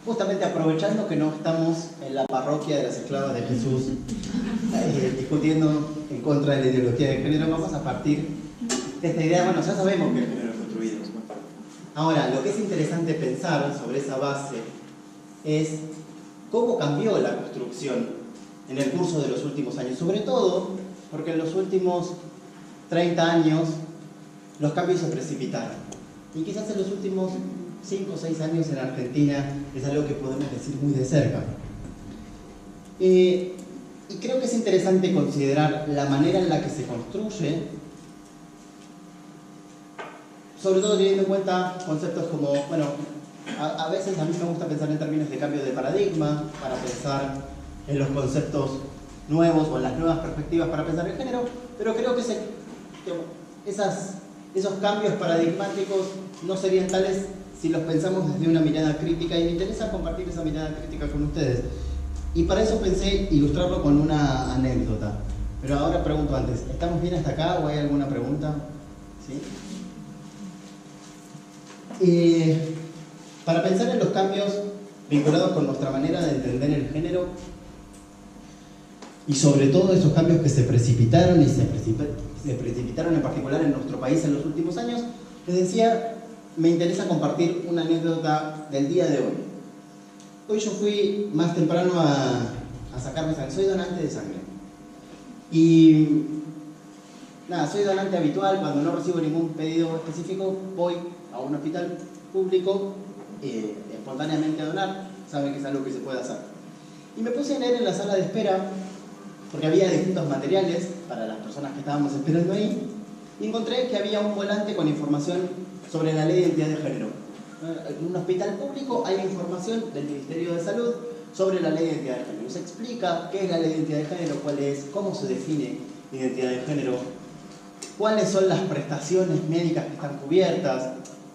justamente aprovechando que no estamos en la parroquia de las esclavas de Jesús discutiendo en contra de la ideología de género, vamos a partir de esta idea. Bueno, ya sabemos que el género es construido. Ahora, lo que es interesante pensar sobre esa base es cómo cambió la construcción en el curso de los últimos años, sobre todo porque en los últimos 30 años los cambios se precipitaron. Y quizás en los últimos 5 o 6 años en Argentina es algo que podemos decir muy de cerca. Y creo que es interesante considerar la manera en la que se construye, sobre todo teniendo en cuenta conceptos como, bueno, a veces a mí me gusta pensar en términos de cambio de paradigma, para pensar en los conceptos nuevos o en las nuevas perspectivas para pensar el género, pero creo que esos cambios paradigmáticos no serían tales si los pensamos desde una mirada crítica, y me interesa compartir esa mirada crítica con ustedes. Y para eso pensé ilustrarlo con una anécdota. Pero ahora pregunto antes, ¿estamos bien hasta acá o hay alguna pregunta? ¿Sí? Para pensar en los cambios vinculados con nuestra manera de entender el género, y sobre todo esos cambios que se precipitaron y se precipitaron en particular en nuestro país en los últimos años, les decía, me interesa compartir una anécdota del día de hoy. Hoy yo fui más temprano a sacarme sangre, soy donante de sangre. Y nada, soy donante habitual, cuando no recibo ningún pedido específico, voy a un hospital público espontáneamente a donar, saben que es algo que se puede hacer. Y me puse a leer en la sala de espera, porque había distintos materiales para las personas que estábamos esperando ahí, y encontré que había un volante con información sobre la ley de identidad de género. En un hospital público hay información del Ministerio de Salud sobre la ley de identidad de género. Se explica qué es la ley de identidad de género, cuál es, cómo se define identidad de género, cuáles son las prestaciones médicas que están cubiertas.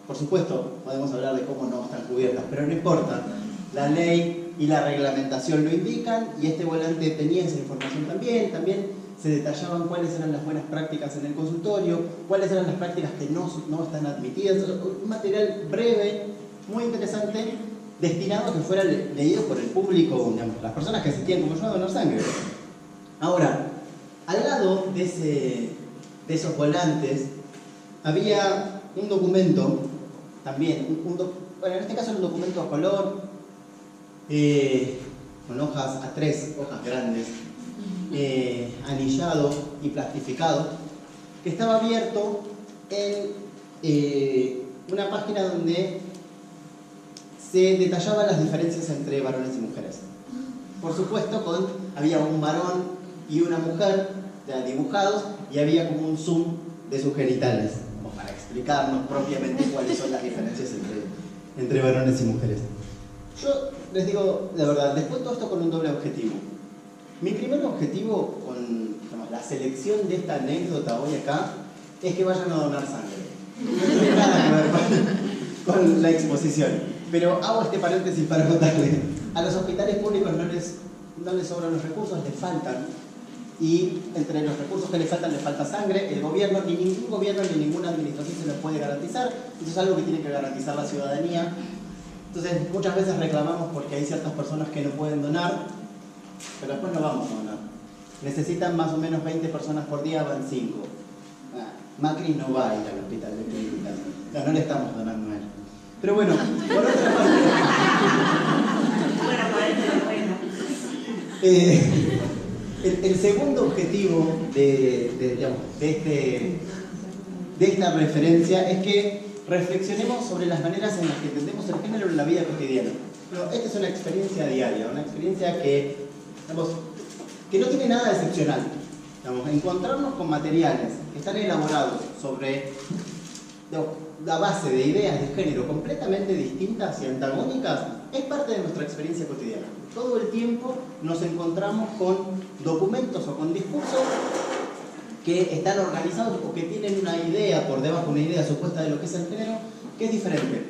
Por supuesto, podemos hablar de cómo no están cubiertas, pero no importa. La ley y la reglamentación lo indican, y este volante tenía esa información también. También se detallaban cuáles eran las buenas prácticas en el consultorio, cuáles eran las prácticas que no están admitidas. Un material breve, muy interesante, destinado a que fuera leído por el público, digamos, las personas que asistían como yo a donar sangre. Ahora, al lado de esos volantes había un documento, también, bueno, en este caso era un documento a color, con hojas A3, hojas grandes, anillado y plastificado, que estaba abierto en una página donde se detallaban las diferencias entre varones y mujeres. Por supuesto, había un varón y una mujer dibujados, y había como un zoom de sus genitales, como para explicarnos propiamente cuáles son las diferencias entre varones y mujeres. Yo les digo, de verdad, les cuento esto con un doble objetivo. Mi primer objetivo con la selección de esta anécdota hoy acá es que vayan a donar sangre. No tiene nada que ver con la exposición. Pero hago este paréntesis para contarles. A los hospitales públicos no les sobran los recursos, les faltan. Y entre los recursos que les falta sangre. El gobierno, ni ningún gobierno ni ninguna administración se los puede garantizar. Eso es algo que tiene que garantizar la ciudadanía. Entonces, muchas veces reclamamos porque hay ciertas personas que no pueden donar, pero después no vamos a donar. Necesitan más o menos 20 personas por día, van 5. Macri no va a ir al hospital de clínicas. No le estamos donando a él. Pero bueno, por otra parte... El segundo objetivo de esta referencia es que reflexionemos sobre las maneras en las que entendemos el género en la vida cotidiana. Pero esta es una experiencia diaria, una experiencia que no tiene nada de excepcional. Encontrarnos con materiales que están elaborados sobre la base de ideas de género completamente distintas y antagónicas es parte de nuestra experiencia cotidiana. Todo el tiempo nos encontramos con documentos o con discursos que están organizados o que tienen una idea por debajo, una idea supuesta de lo que es el género, que es diferente.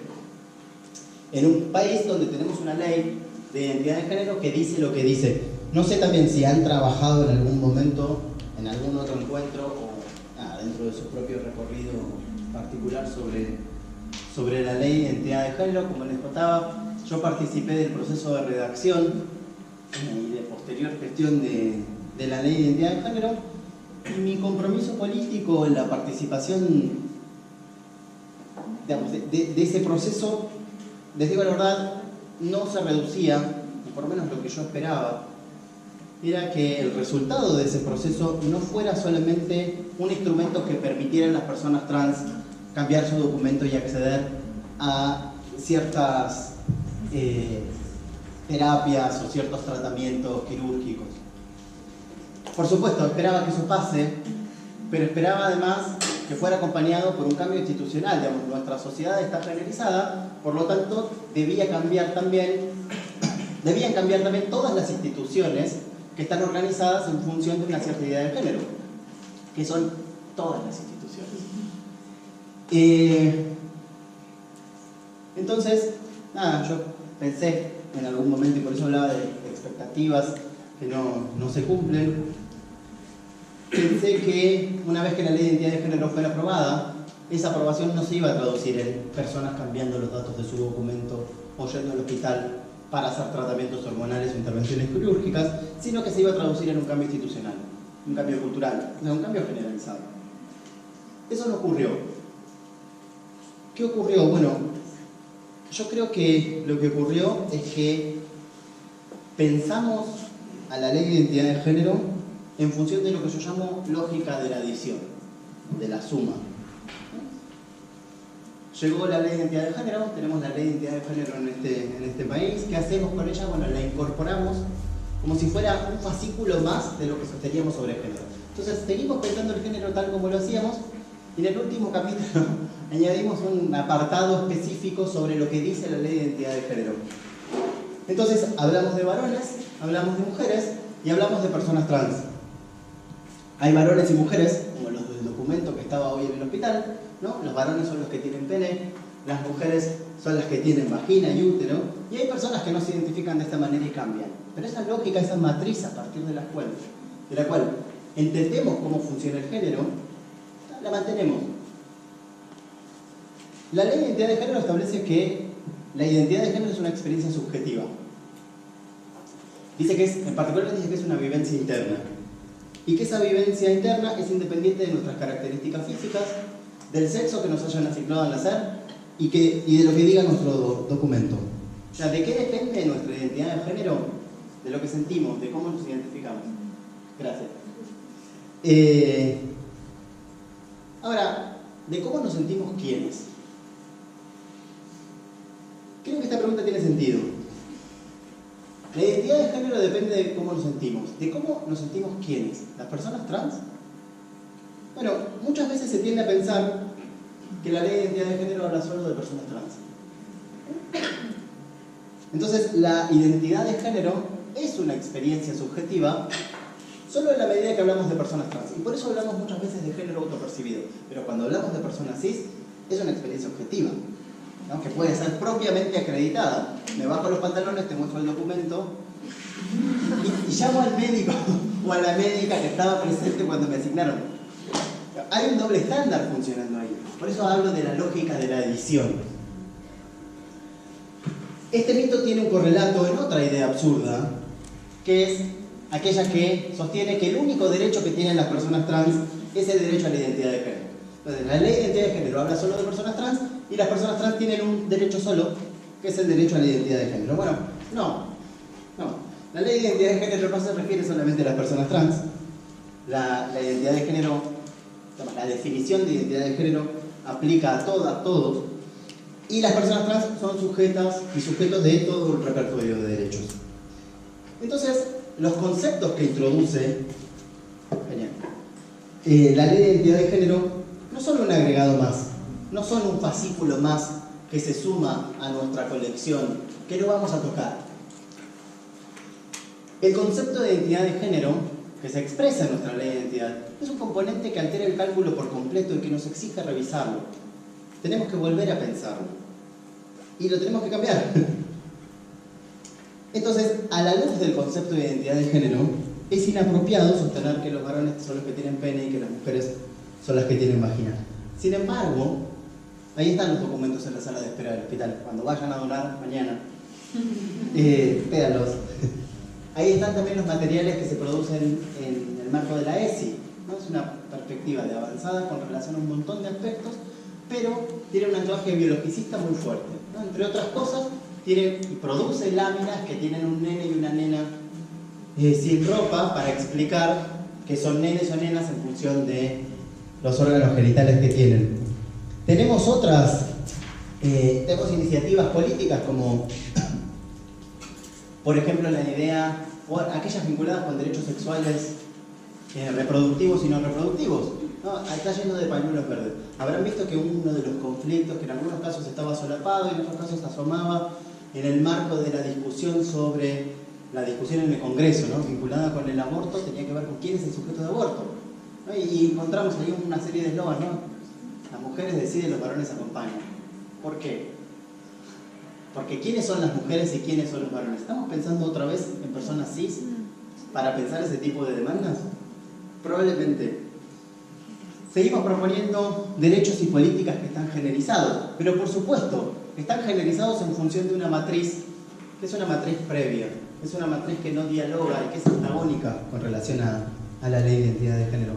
En un país donde tenemos una ley de identidad de género que dice lo que dice. No sé también si han trabajado en algún momento, en algún otro encuentro o dentro de su propio recorrido particular sobre la ley de identidad de género. Como les contaba, yo participé del proceso de redacción y de posterior gestión de la ley de identidad de género, y mi compromiso político en la participación, digamos, de ese proceso, les digo la verdad, no se reducía, o por lo menos lo que yo esperaba, era que el resultado de ese proceso no fuera solamente un instrumento que permitiera a las personas trans cambiar su documento y acceder a ciertas terapias o ciertos tratamientos quirúrgicos. Por supuesto, esperaba que eso pase, pero esperaba además que fuera acompañado por un cambio institucional. Digamos, nuestra sociedad está generalizada, por lo tanto, debían cambiar también todas las instituciones que están organizadas en función de una cierta idea de género, que son todas las instituciones. Entonces, nada, yo pensé en algún momento, y por eso hablaba de expectativas que no se cumplen, pensé que una vez que la ley de identidad de género fuera aprobada, esa aprobación no se iba a traducir en personas cambiando los datos de su documento o yendo al hospital para hacer tratamientos hormonales o intervenciones quirúrgicas, sino que se iba a traducir en un cambio institucional, un cambio cultural, o sea, un cambio generalizado. Eso no ocurrió. ¿Qué ocurrió? Bueno, yo creo que lo que ocurrió es que pensamos a la ley de identidad de género en función de lo que yo llamo lógica de la adición, de la suma. Llegó la ley de identidad de género, tenemos la ley de identidad de género en este país. ¿Qué hacemos con ella? Bueno, la incorporamos como si fuera un fascículo más de lo que sosteníamos sobre el género. Entonces, seguimos pensando el género tal como lo hacíamos, y en el último capítulo añadimos un apartado específico sobre lo que dice la ley de identidad de género. Entonces, hablamos de varones, hablamos de mujeres y hablamos de personas trans. Hay varones y mujeres, como los del documento que estaba hoy en el hospital, ¿no? Los varones son los que tienen pene, las mujeres son las que tienen vagina y útero, y hay personas que no se identifican de esta manera y cambian. Pero esa lógica, esa matriz a partir de la cual entendemos cómo funciona el género, la mantenemos. La ley de identidad de género establece que la identidad de género es una experiencia subjetiva. Dice que en particular dice que es una vivencia interna. Y que esa vivencia interna es independiente de nuestras características físicas, del sexo que nos hayan asignado al nacer y de lo que diga nuestro documento. O sea, ¿de qué depende nuestra identidad de género? De lo que sentimos, de cómo nos identificamos. Gracias. Ahora, ¿de cómo nos sentimos quiénes? Creo que esta pregunta tiene sentido. La identidad de género depende de cómo nos sentimos. ¿De cómo nos sentimos quiénes? ¿Las personas trans? Bueno, muchas veces se tiende a pensar que la ley de identidad de género habla solo de personas trans. Entonces, la identidad de género es una experiencia subjetiva solo en la medida que hablamos de personas trans. Y por eso hablamos muchas veces de género autopercibido. Pero cuando hablamos de personas cis, es una experiencia objetiva, ¿no? Que puede ser propiamente acreditada. Me bajo los pantalones, te muestro el documento y llamo al médico o a la médica que estaba presente cuando me asignaron. Hay un doble estándar funcionando ahí. Por eso hablo de la lógica de la adición. Este mito tiene un correlato en otra idea absurda, que es aquella que sostiene que el único derecho que tienen las personas trans es el derecho a la identidad de género. Entonces, la ley de identidad de género habla solo de personas trans y las personas trans tienen un derecho solo, que es el derecho a la identidad de género. Bueno, no. La ley de identidad de género no se refiere solamente a las personas trans. La identidad de género, la definición de identidad de género aplica a todos. Y las personas trans son sujetas y sujetos de todo el repertorio de derechos. Entonces, los conceptos que introduce la ley de identidad de género no son un agregado más, no son un fascículo más que se suma a nuestra colección, que no vamos a tocar. El concepto de identidad de género, que se expresa en nuestra ley de identidad, es un componente que altera el cálculo por completo y que nos exige revisarlo. Tenemos que volver a pensarlo. Y lo tenemos que cambiar. Entonces, a la luz del concepto de identidad de género, es inapropiado sostener que los varones son los que tienen pene y que las mujeres son las que tienen vagina. Sin embargo, Ahí están los documentos en la sala de espera del hospital. Cuando vayan a donar mañana, véanlos. Ahí están también los materiales que se producen en el marco de la ESI, ¿no? Es una perspectiva de avanzada con relación a un montón de aspectos, pero tiene un anclaje biologicista muy fuerte, ¿no? Entre otras cosas, produce láminas que tienen un nene y una nena sin ropa para explicar que son nenes o nenas en función de los órganos genitales que tienen. Tenemos tenemos iniciativas políticas como, por ejemplo, la idea, o aquellas vinculadas con derechos sexuales reproductivos y no reproductivos, ¿no? Está lleno de pañuelos verdes. Habrán visto que uno de los conflictos, que en algunos casos estaba solapado y en otros casos asomaba en el marco de la discusión sobre la discusión en el Congreso, ¿no? Vinculada con el aborto, tenía que ver con quién es el sujeto de aborto, ¿no? Y encontramos ahí una serie de eslogans, ¿no? Las mujeres deciden, los varones acompañan. ¿Por qué? Porque ¿quiénes son las mujeres y quiénes son los varones? ¿Estamos pensando otra vez en personas cis para pensar ese tipo de demandas? Probablemente. Seguimos proponiendo derechos y políticas que están generizados, pero por supuesto, están generizados en función de una matriz, que es una matriz previa, es una matriz que no dialoga y que es antagónica con relación a la ley de identidad de género.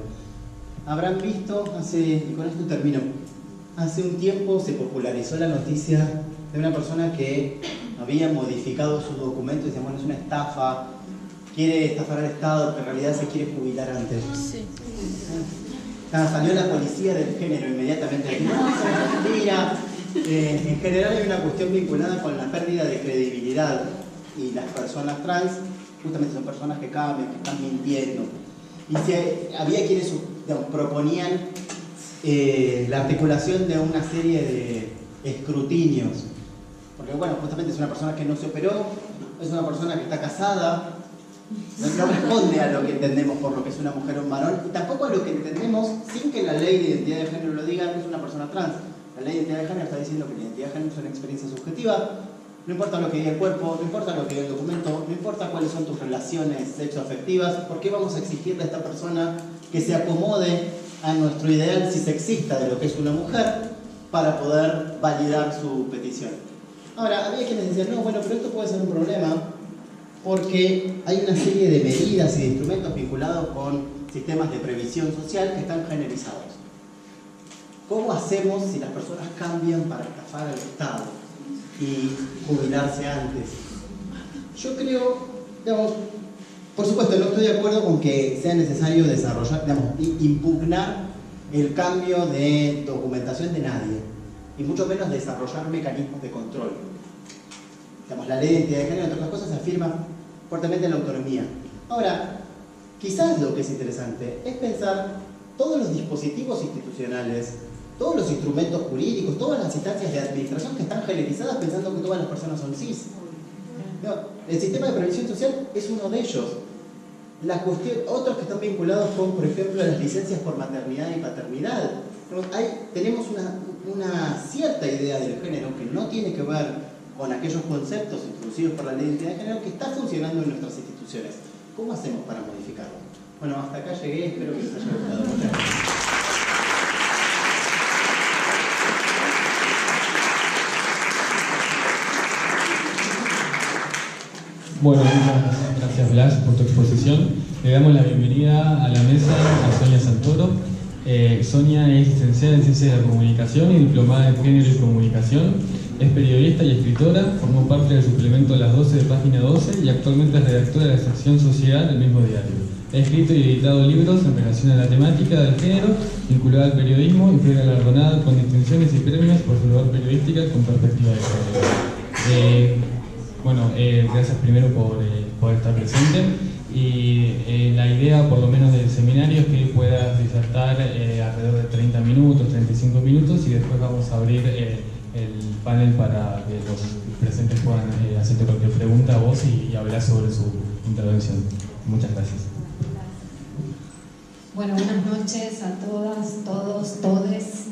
Habrán visto, y con esto termino, hace un tiempo se popularizó la noticia de una persona que había modificado sus documentos y decía, bueno, es una estafa, quiere estafar al Estado, pero en realidad se quiere jubilar antes. Sí. Salió la policía del género inmediatamente. No, mentira. En general hay una cuestión vinculada con la pérdida de credibilidad, y las personas trans justamente son personas que cambian, que están mintiendo. Y había quienes proponían la articulación de una serie de escrutinios, porque bueno, justamente es una persona que no se operó, es una persona que está casada, no responde a lo que entendemos por lo que es una mujer o un varón, y tampoco a lo que entendemos, sin que la ley de identidad de género lo diga, que es una persona trans. La ley de identidad de género está diciendo que la identidad de género es una experiencia subjetiva, no importa lo que diga el cuerpo, no importa lo que diga el documento, no importa cuáles son tus relaciones sexoafectivas, ¿por qué vamos a exigirle a esta persona que se acomode a nuestro ideal sexista de lo que es una mujer para poder validar su petición? Ahora, había quienes decían, no, bueno, pero esto puede ser un problema porque hay una serie de medidas y de instrumentos vinculados con sistemas de previsión social que están generizados. ¿Cómo hacemos si las personas cambian para estafar al Estado y jubilarse antes? Yo creo, digamos, por supuesto, no estoy de acuerdo con que sea necesario desarrollar, impugnar el cambio de documentación de nadie, y mucho menos desarrollar mecanismos de control. Digamos, la ley de identidad de género, entre otras cosas, afirma fuertemente la autonomía. Ahora, quizás lo que es interesante es pensar todos los dispositivos institucionales, todos los instrumentos jurídicos, todas las instancias de administración que están generizadas pensando que todas las personas son cis. No, el sistema de previsión social es uno de ellos. Otros que están vinculados con, por ejemplo, las licencias por maternidad y paternidad. Tenemos una cierta idea del género que no tiene que ver con aquellos conceptos introducidos por la ley de identidad de género que está funcionando en nuestras instituciones. ¿Cómo hacemos para modificarlo? Bueno, hasta acá llegué, espero que les haya gustado. Muchas gracias. Bueno, muchas gracias Blas por tu exposición. Le damos la bienvenida a la mesa a Sonia Santoro. Sonia es licenciada en Ciencias de la Comunicación y diplomada en Género y Comunicación. Es periodista y escritora, formó parte del suplemento Las 12 de Página 12 y actualmente es redactora de la sección Sociedad del mismo diario. Ha escrito y editado libros en relación a la temática del género, vinculada al periodismo, y fue galardonada con distinciones y premios por su labor periodística con perspectiva de género. Gracias primero por estar presente, y la idea por lo menos del seminario es que puedas disertar alrededor de 30 minutos, 35 minutos, y después vamos a abrir el panel para que los presentes puedan hacerte cualquier pregunta a vos y hablar sobre su intervención. Muchas gracias. Bueno, buenas noches a todas, todos, todes.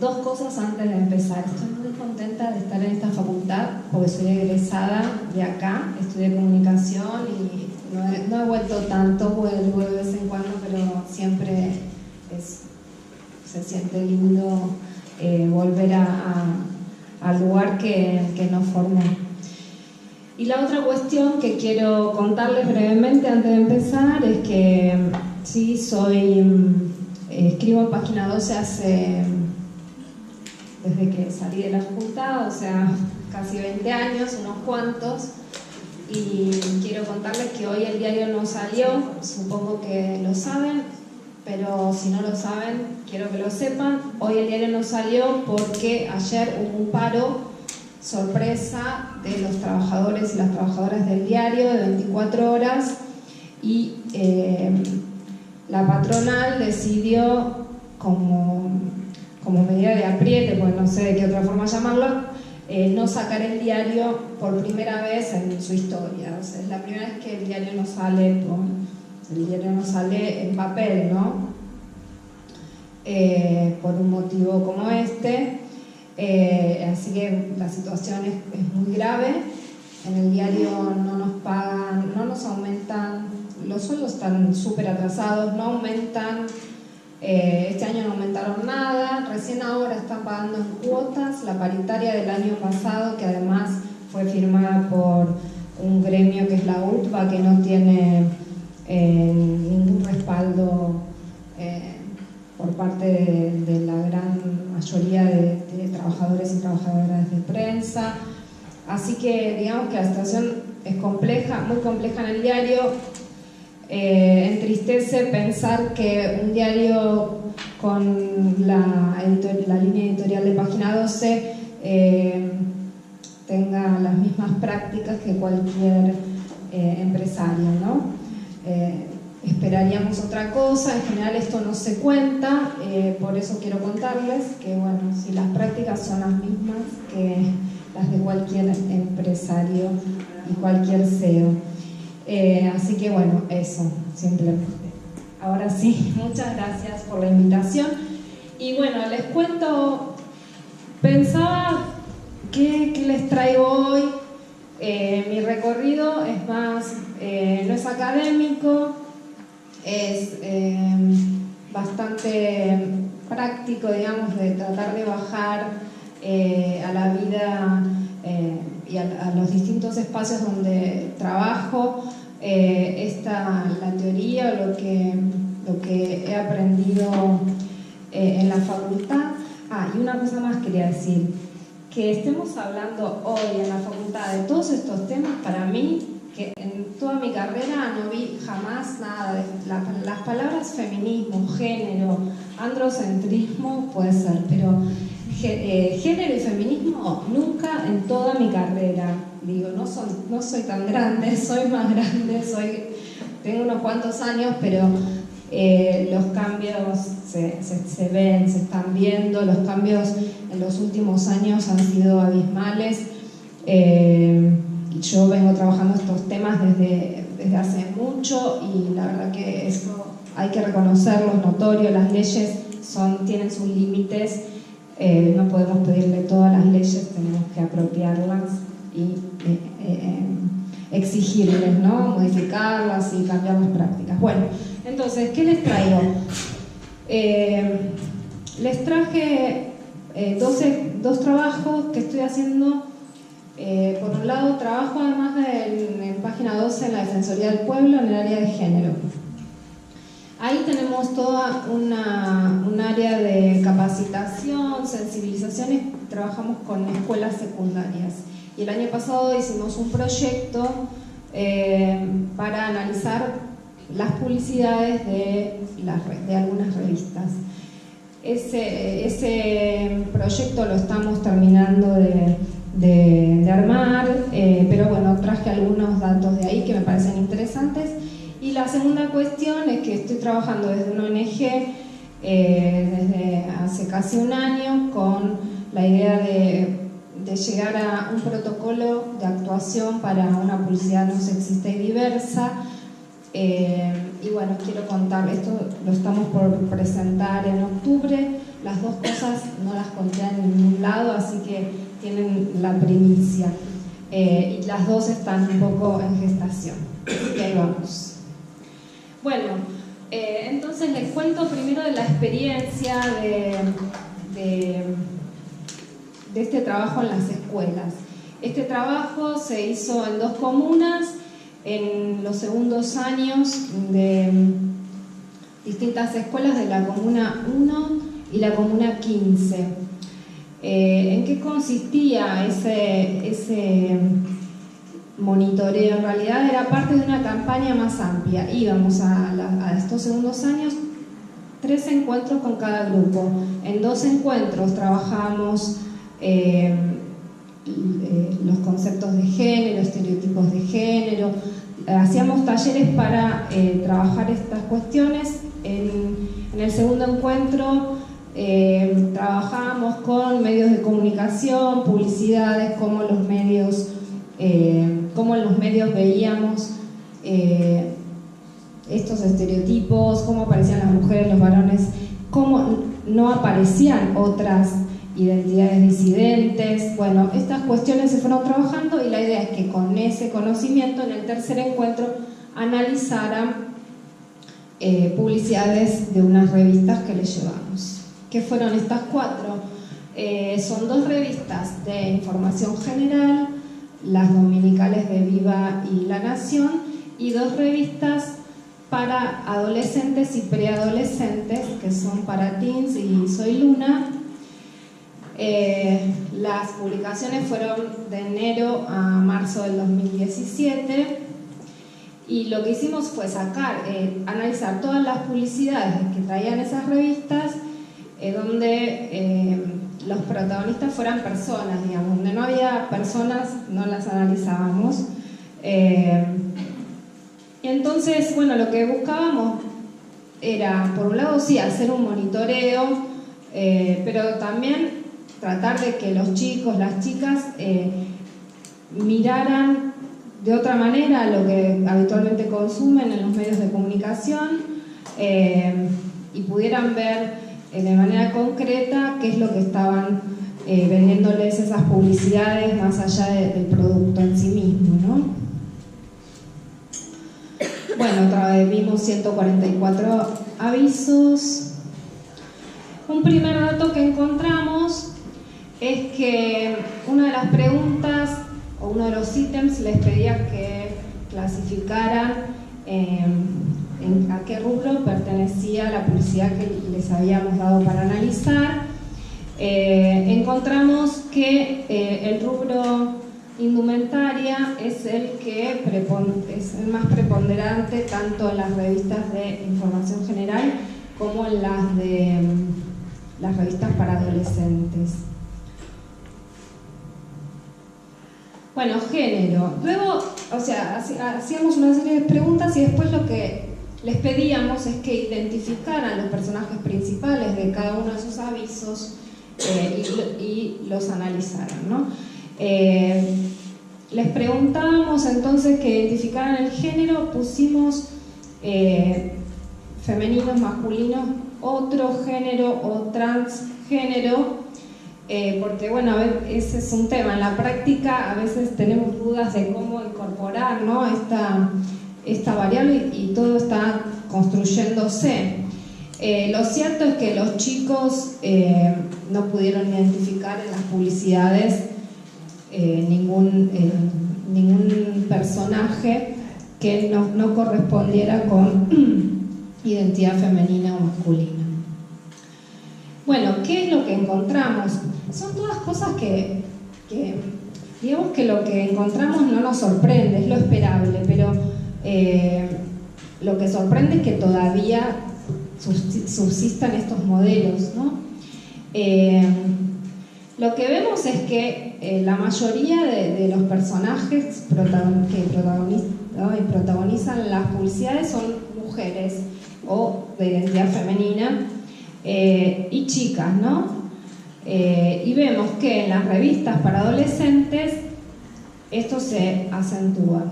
Dos cosas antes de empezar. Estoy muy contenta de estar en esta facultad porque soy egresada de acá, estudié comunicación y no he vuelto tanto, vuelvo de vez en cuando, pero siempre se siente lindo volver al lugar que nos formó. Y la otra cuestión que quiero contarles brevemente antes de empezar es que sí, escribo en Página 12 desde que salí de la facultad, o sea, casi 20 años, unos cuantos, y quiero contarles que hoy el diario no salió, supongo que lo saben, pero si no lo saben, quiero que lo sepan. Hoy el diario no salió porque ayer hubo un paro sorpresa de los trabajadores y las trabajadoras del diario de 24 horas y la patronal decidió como medida de apriete, pues no sé de qué otra forma llamarlo, no sacar el diario por primera vez en su historia. O sea, es la primera vez que el diario no sale en papel, ¿no? Por un motivo como este. Así que la situación es muy grave. En el diario no nos pagan, no nos aumentan, los sueldos están súper atrasados, no aumentan, este año no aumentaron nada, recién ahora están pagando en cuotas la paritaria del año pasado, que además fue firmada por un gremio que es la UTBA, que no tiene ningún respaldo por parte de la gran mayoría de trabajadores y trabajadoras de prensa. Así que digamos que la situación es compleja, muy compleja en el diario. Entristece pensar que un diario con la línea editorial de Página 12 tenga las mismas prácticas que cualquier empresario, ¿no? Esperaríamos otra cosa, en general esto no se cuenta, por eso quiero contarles que, bueno, si las prácticas son las mismas que las de cualquier empresario y cualquier CEO. Así que, bueno, eso, simplemente. Ahora sí, muchas gracias por la invitación. Y bueno, les cuento, pensaba qué les traigo hoy. Mi recorrido es más, no es académico, es bastante práctico, digamos, de tratar de bajar a la vida y a los distintos espacios donde trabajo la teoría o lo que he aprendido en la facultad. Y una cosa más quería decir, que estemos hablando hoy en la facultad de todos estos temas, para mí, que en toda mi carrera no vi jamás nada de las palabras feminismo, género, androcentrismo, puede ser, pero género y feminismo nunca en toda mi carrera. Digo, no soy tan grande, soy más grande, tengo unos cuantos años, pero los cambios se ven, se están viendo. Los cambios en los últimos años han sido abismales. Yo vengo trabajando estos temas desde hace mucho y la verdad que eso hay que reconocerlo, es notorio. Las leyes tienen sus límites, no podemos pedirle todas las leyes, tenemos que apropiarlas y exigirles, ¿no? Modificarlas y cambiar las prácticas. Bueno, entonces, ¿qué les traigo? Les traje dos trabajos que estoy haciendo. Por un lado, trabajo además en Página 12 en la Defensoría del Pueblo en el área de género. Ahí tenemos toda un área de capacitación, sensibilizaciones, trabajamos con escuelas secundarias. Y el año pasado hicimos un proyecto para analizar las publicidades de algunas revistas. Ese proyecto lo estamos terminando de armar, pero bueno, traje algunos datos de ahí que me parecen interesantes. Y la segunda cuestión es que estoy trabajando desde una ONG desde hace casi un año con la idea de llegar a un protocolo de actuación para una publicidad no sexista y diversa. Y bueno, quiero contar, esto lo estamos por presentar en octubre. Las dos cosas no las conté en ningún lado, así que tienen la primicia. Y las dos están un poco en gestación. Así que ahí vamos. Bueno, Entonces les cuento primero de la experiencia de este trabajo en las escuelas. Este trabajo se hizo en 2 comunas, en los segundos años de distintas escuelas de la comuna 1 y la comuna 15. ¿En qué consistía ese monitoreo? En realidad era parte de una campaña más amplia. Íbamos a estos segundos años 3 encuentros con cada grupo. En 2 encuentros trabajábamos los conceptos de género, estereotipos de género, hacíamos talleres para trabajar estas cuestiones. En el segundo encuentro trabajábamos con medios de comunicación, publicidades, cómo en los medios veíamos estos estereotipos, cómo aparecían las mujeres, los varones, cómo no aparecían otras identidades disidentes. Bueno, estas cuestiones se fueron trabajando y la idea es que con ese conocimiento en el tercer encuentro analizaran publicidades de unas revistas que les llevamos. ¿Qué fueron estas 4? Son 2 revistas de información general, las dominicales de Viva y La Nación, y 2 revistas para adolescentes y preadolescentes, que son Para Teens y Soy Luna. Las publicaciones fueron de enero a marzo del 2017 y lo que hicimos fue analizar todas las publicidades que traían esas revistas, donde los protagonistas fueran personas, digamos. Donde no había personas no las analizábamos. Y entonces, bueno, lo que buscábamos era, por un lado, sí, hacer un monitoreo, pero también tratar de que los chicos, las chicas miraran de otra manera lo que habitualmente consumen en los medios de comunicación y pudieran ver de manera concreta qué es lo que estaban vendiéndoles esas publicidades más allá del producto en sí mismo, ¿no? Bueno, vimos 144 avisos. Un primer dato que encontramos es que una de las preguntas o uno de los ítems les pedía que clasificaran a qué rubro pertenecía la publicidad que les habíamos dado para analizar. Encontramos que el rubro indumentaria es el más preponderante tanto en las revistas de información general como en las revistas para adolescentes. Bueno, género. Luego, hacíamos una serie de preguntas y después lo que les pedíamos es que identificaran los personajes principales de cada uno de esos avisos y los analizaran, ¿no? Les preguntábamos entonces que identificaran el género, pusimos femeninos, masculinos, otro género o transgénero, porque bueno, a ver, ese es un tema. En la práctica a veces tenemos dudas de cómo incorporar, ¿no?, esta variable y todo está construyéndose. Lo cierto es que los chicos no pudieron identificar en las publicidades ningún personaje que no correspondiera con identidad femenina o masculina. Bueno, ¿qué es lo que encontramos? Son todas cosas que digamos que lo que encontramos no nos sorprende, es lo esperable, pero lo que sorprende es que todavía subsistan estos modelos, ¿no? Lo que vemos es que la mayoría de los personajes que protagonizan las publicidades son mujeres o de identidad femenina y chicas, ¿no? Y vemos que en las revistas para adolescentes esto se acentúa.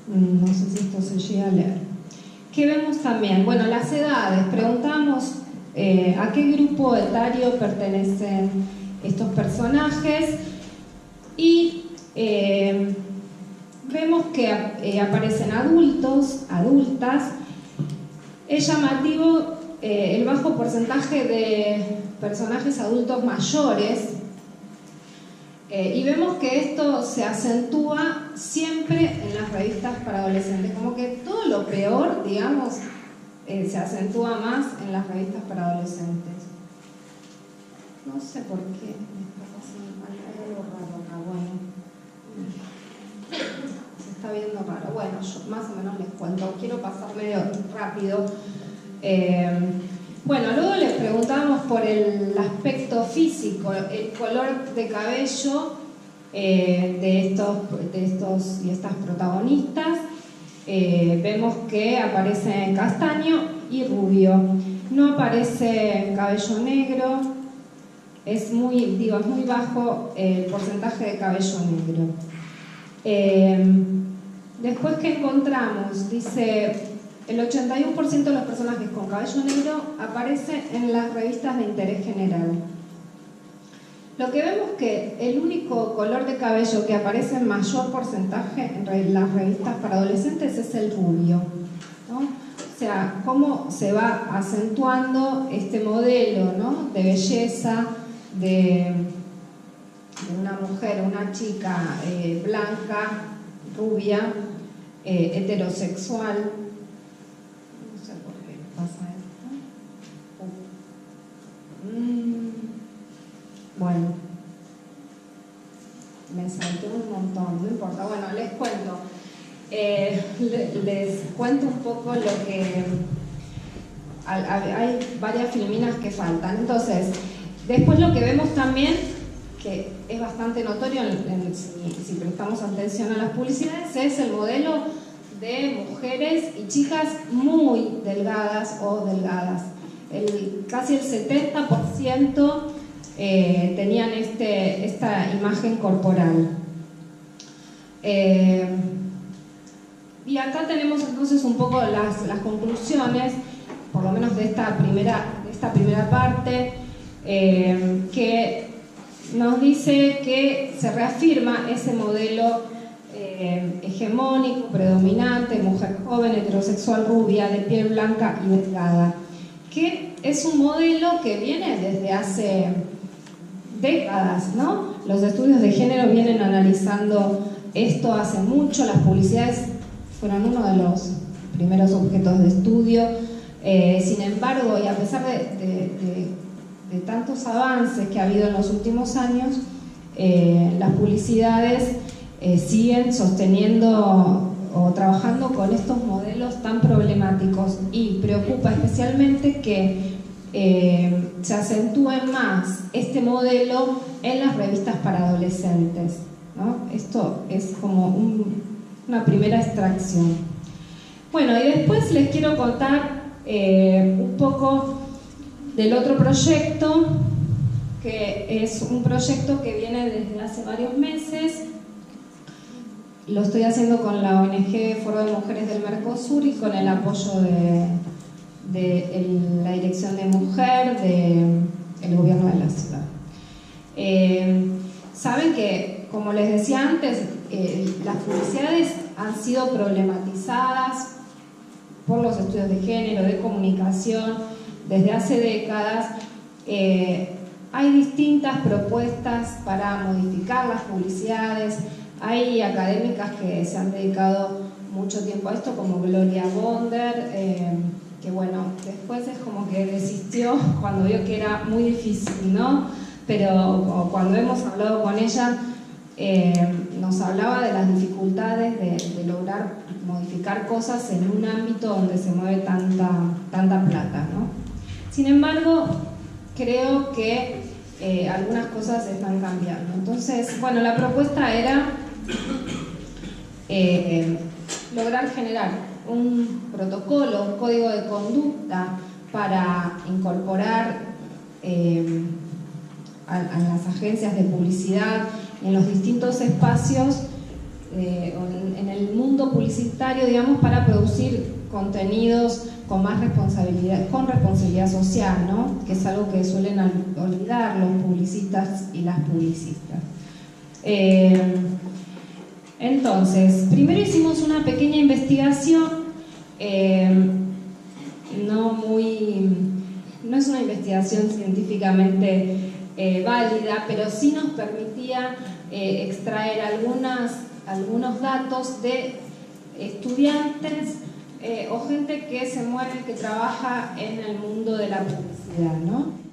No sé si esto se llega a leer. ¿Qué vemos también? Bueno, las edades. Preguntamos a qué grupo etario pertenecen estos personajes y vemos que aparecen adultos, adultas. Es llamativo el bajo porcentaje de personajes adultos mayores, y vemos que esto se acentúa siempre en las revistas para adolescentes, como que todo lo peor, digamos, se acentúa más en las revistas para adolescentes. No sé por qué me está pasando, hay algo raro acá, bueno, se está viendo raro. Bueno, yo más o menos les cuento, quiero pasar medio rápido. Bueno, luego les preguntábamos por el aspecto físico, el color de cabello de estos y estas protagonistas. Vemos que aparece castaño y rubio, no aparece cabello negro, es muy bajo el porcentaje de cabello negro. Después que encontramos, dice, el 81% de los personajes con cabello negro aparecen en las revistas de interés general. Lo que vemos que el único color de cabello que aparece en mayor porcentaje en las revistas para adolescentes es el rubio, ¿no? O sea, cómo se va acentuando este modelo, ¿no?, de belleza de una mujer, una chica blanca, rubia, heterosexual. No sé por qué pasa esto. Bueno, me salté un montón, no importa. Bueno, les cuento. Les cuento un poco lo que... Hay varias filminas que faltan. Entonces, después lo que vemos también, que es bastante notorio si prestamos atención a las publicidades, es el modelo de mujeres y chicas muy delgadas o delgadas. Casi el 70% tenían esta imagen corporal. Y acá tenemos entonces un poco las conclusiones, por lo menos de esta primera parte, que nos dice que se reafirma ese modelo hegemónico, predominante, mujer joven, heterosexual, rubia, de piel blanca y delgada, que es un modelo que viene desde hace décadas, ¿no? Los estudios de género vienen analizando esto hace mucho, las publicidades fueron uno de los primeros objetos de estudio. Sin embargo, y a pesar de tantos avances que ha habido en los últimos años, las publicidades siguen sosteniendo o trabajando con estos modelos tan problemáticos, y preocupa especialmente que se acentúe más este modelo en las revistas para adolescentes, ¿no? Esto es como una primera extracción. Bueno, y después les quiero contar un poco del otro proyecto, que es un proyecto que viene desde hace varios meses. Lo estoy haciendo con la ONG Foro de Mujeres del Mercosur y con el apoyo de la Dirección de Mujer del Gobierno de la ciudad. Saben que, como les decía antes, las publicidades han sido problematizadas por los estudios de género, de comunicación, desde hace décadas. Hay distintas propuestas para modificar las publicidades. Hay académicas que se han dedicado mucho tiempo a esto, como Gloria Bonder, que bueno, después es como que desistió cuando vio que era muy difícil, ¿no? Pero cuando hemos hablado con ella, nos hablaba de las dificultades de lograr modificar cosas en un ámbito donde se mueve tanta plata, ¿no? Sin embargo, creo que algunas cosas están cambiando. Entonces, bueno, la propuesta era lograr generar un protocolo, un código de conducta para incorporar a las agencias de publicidad en los distintos espacios, en el mundo publicitario, digamos, para producir contenidos con más responsabilidad, con responsabilidad social, ¿no? Que es algo que suelen olvidar los publicistas y las publicistas. Entonces, primero hicimos una pequeña investigación, no es una investigación científicamente válida, pero sí nos permitía extraer algunos datos de estudiantes o gente que se mueve, que trabaja en el mundo de la publicidad, ¿no?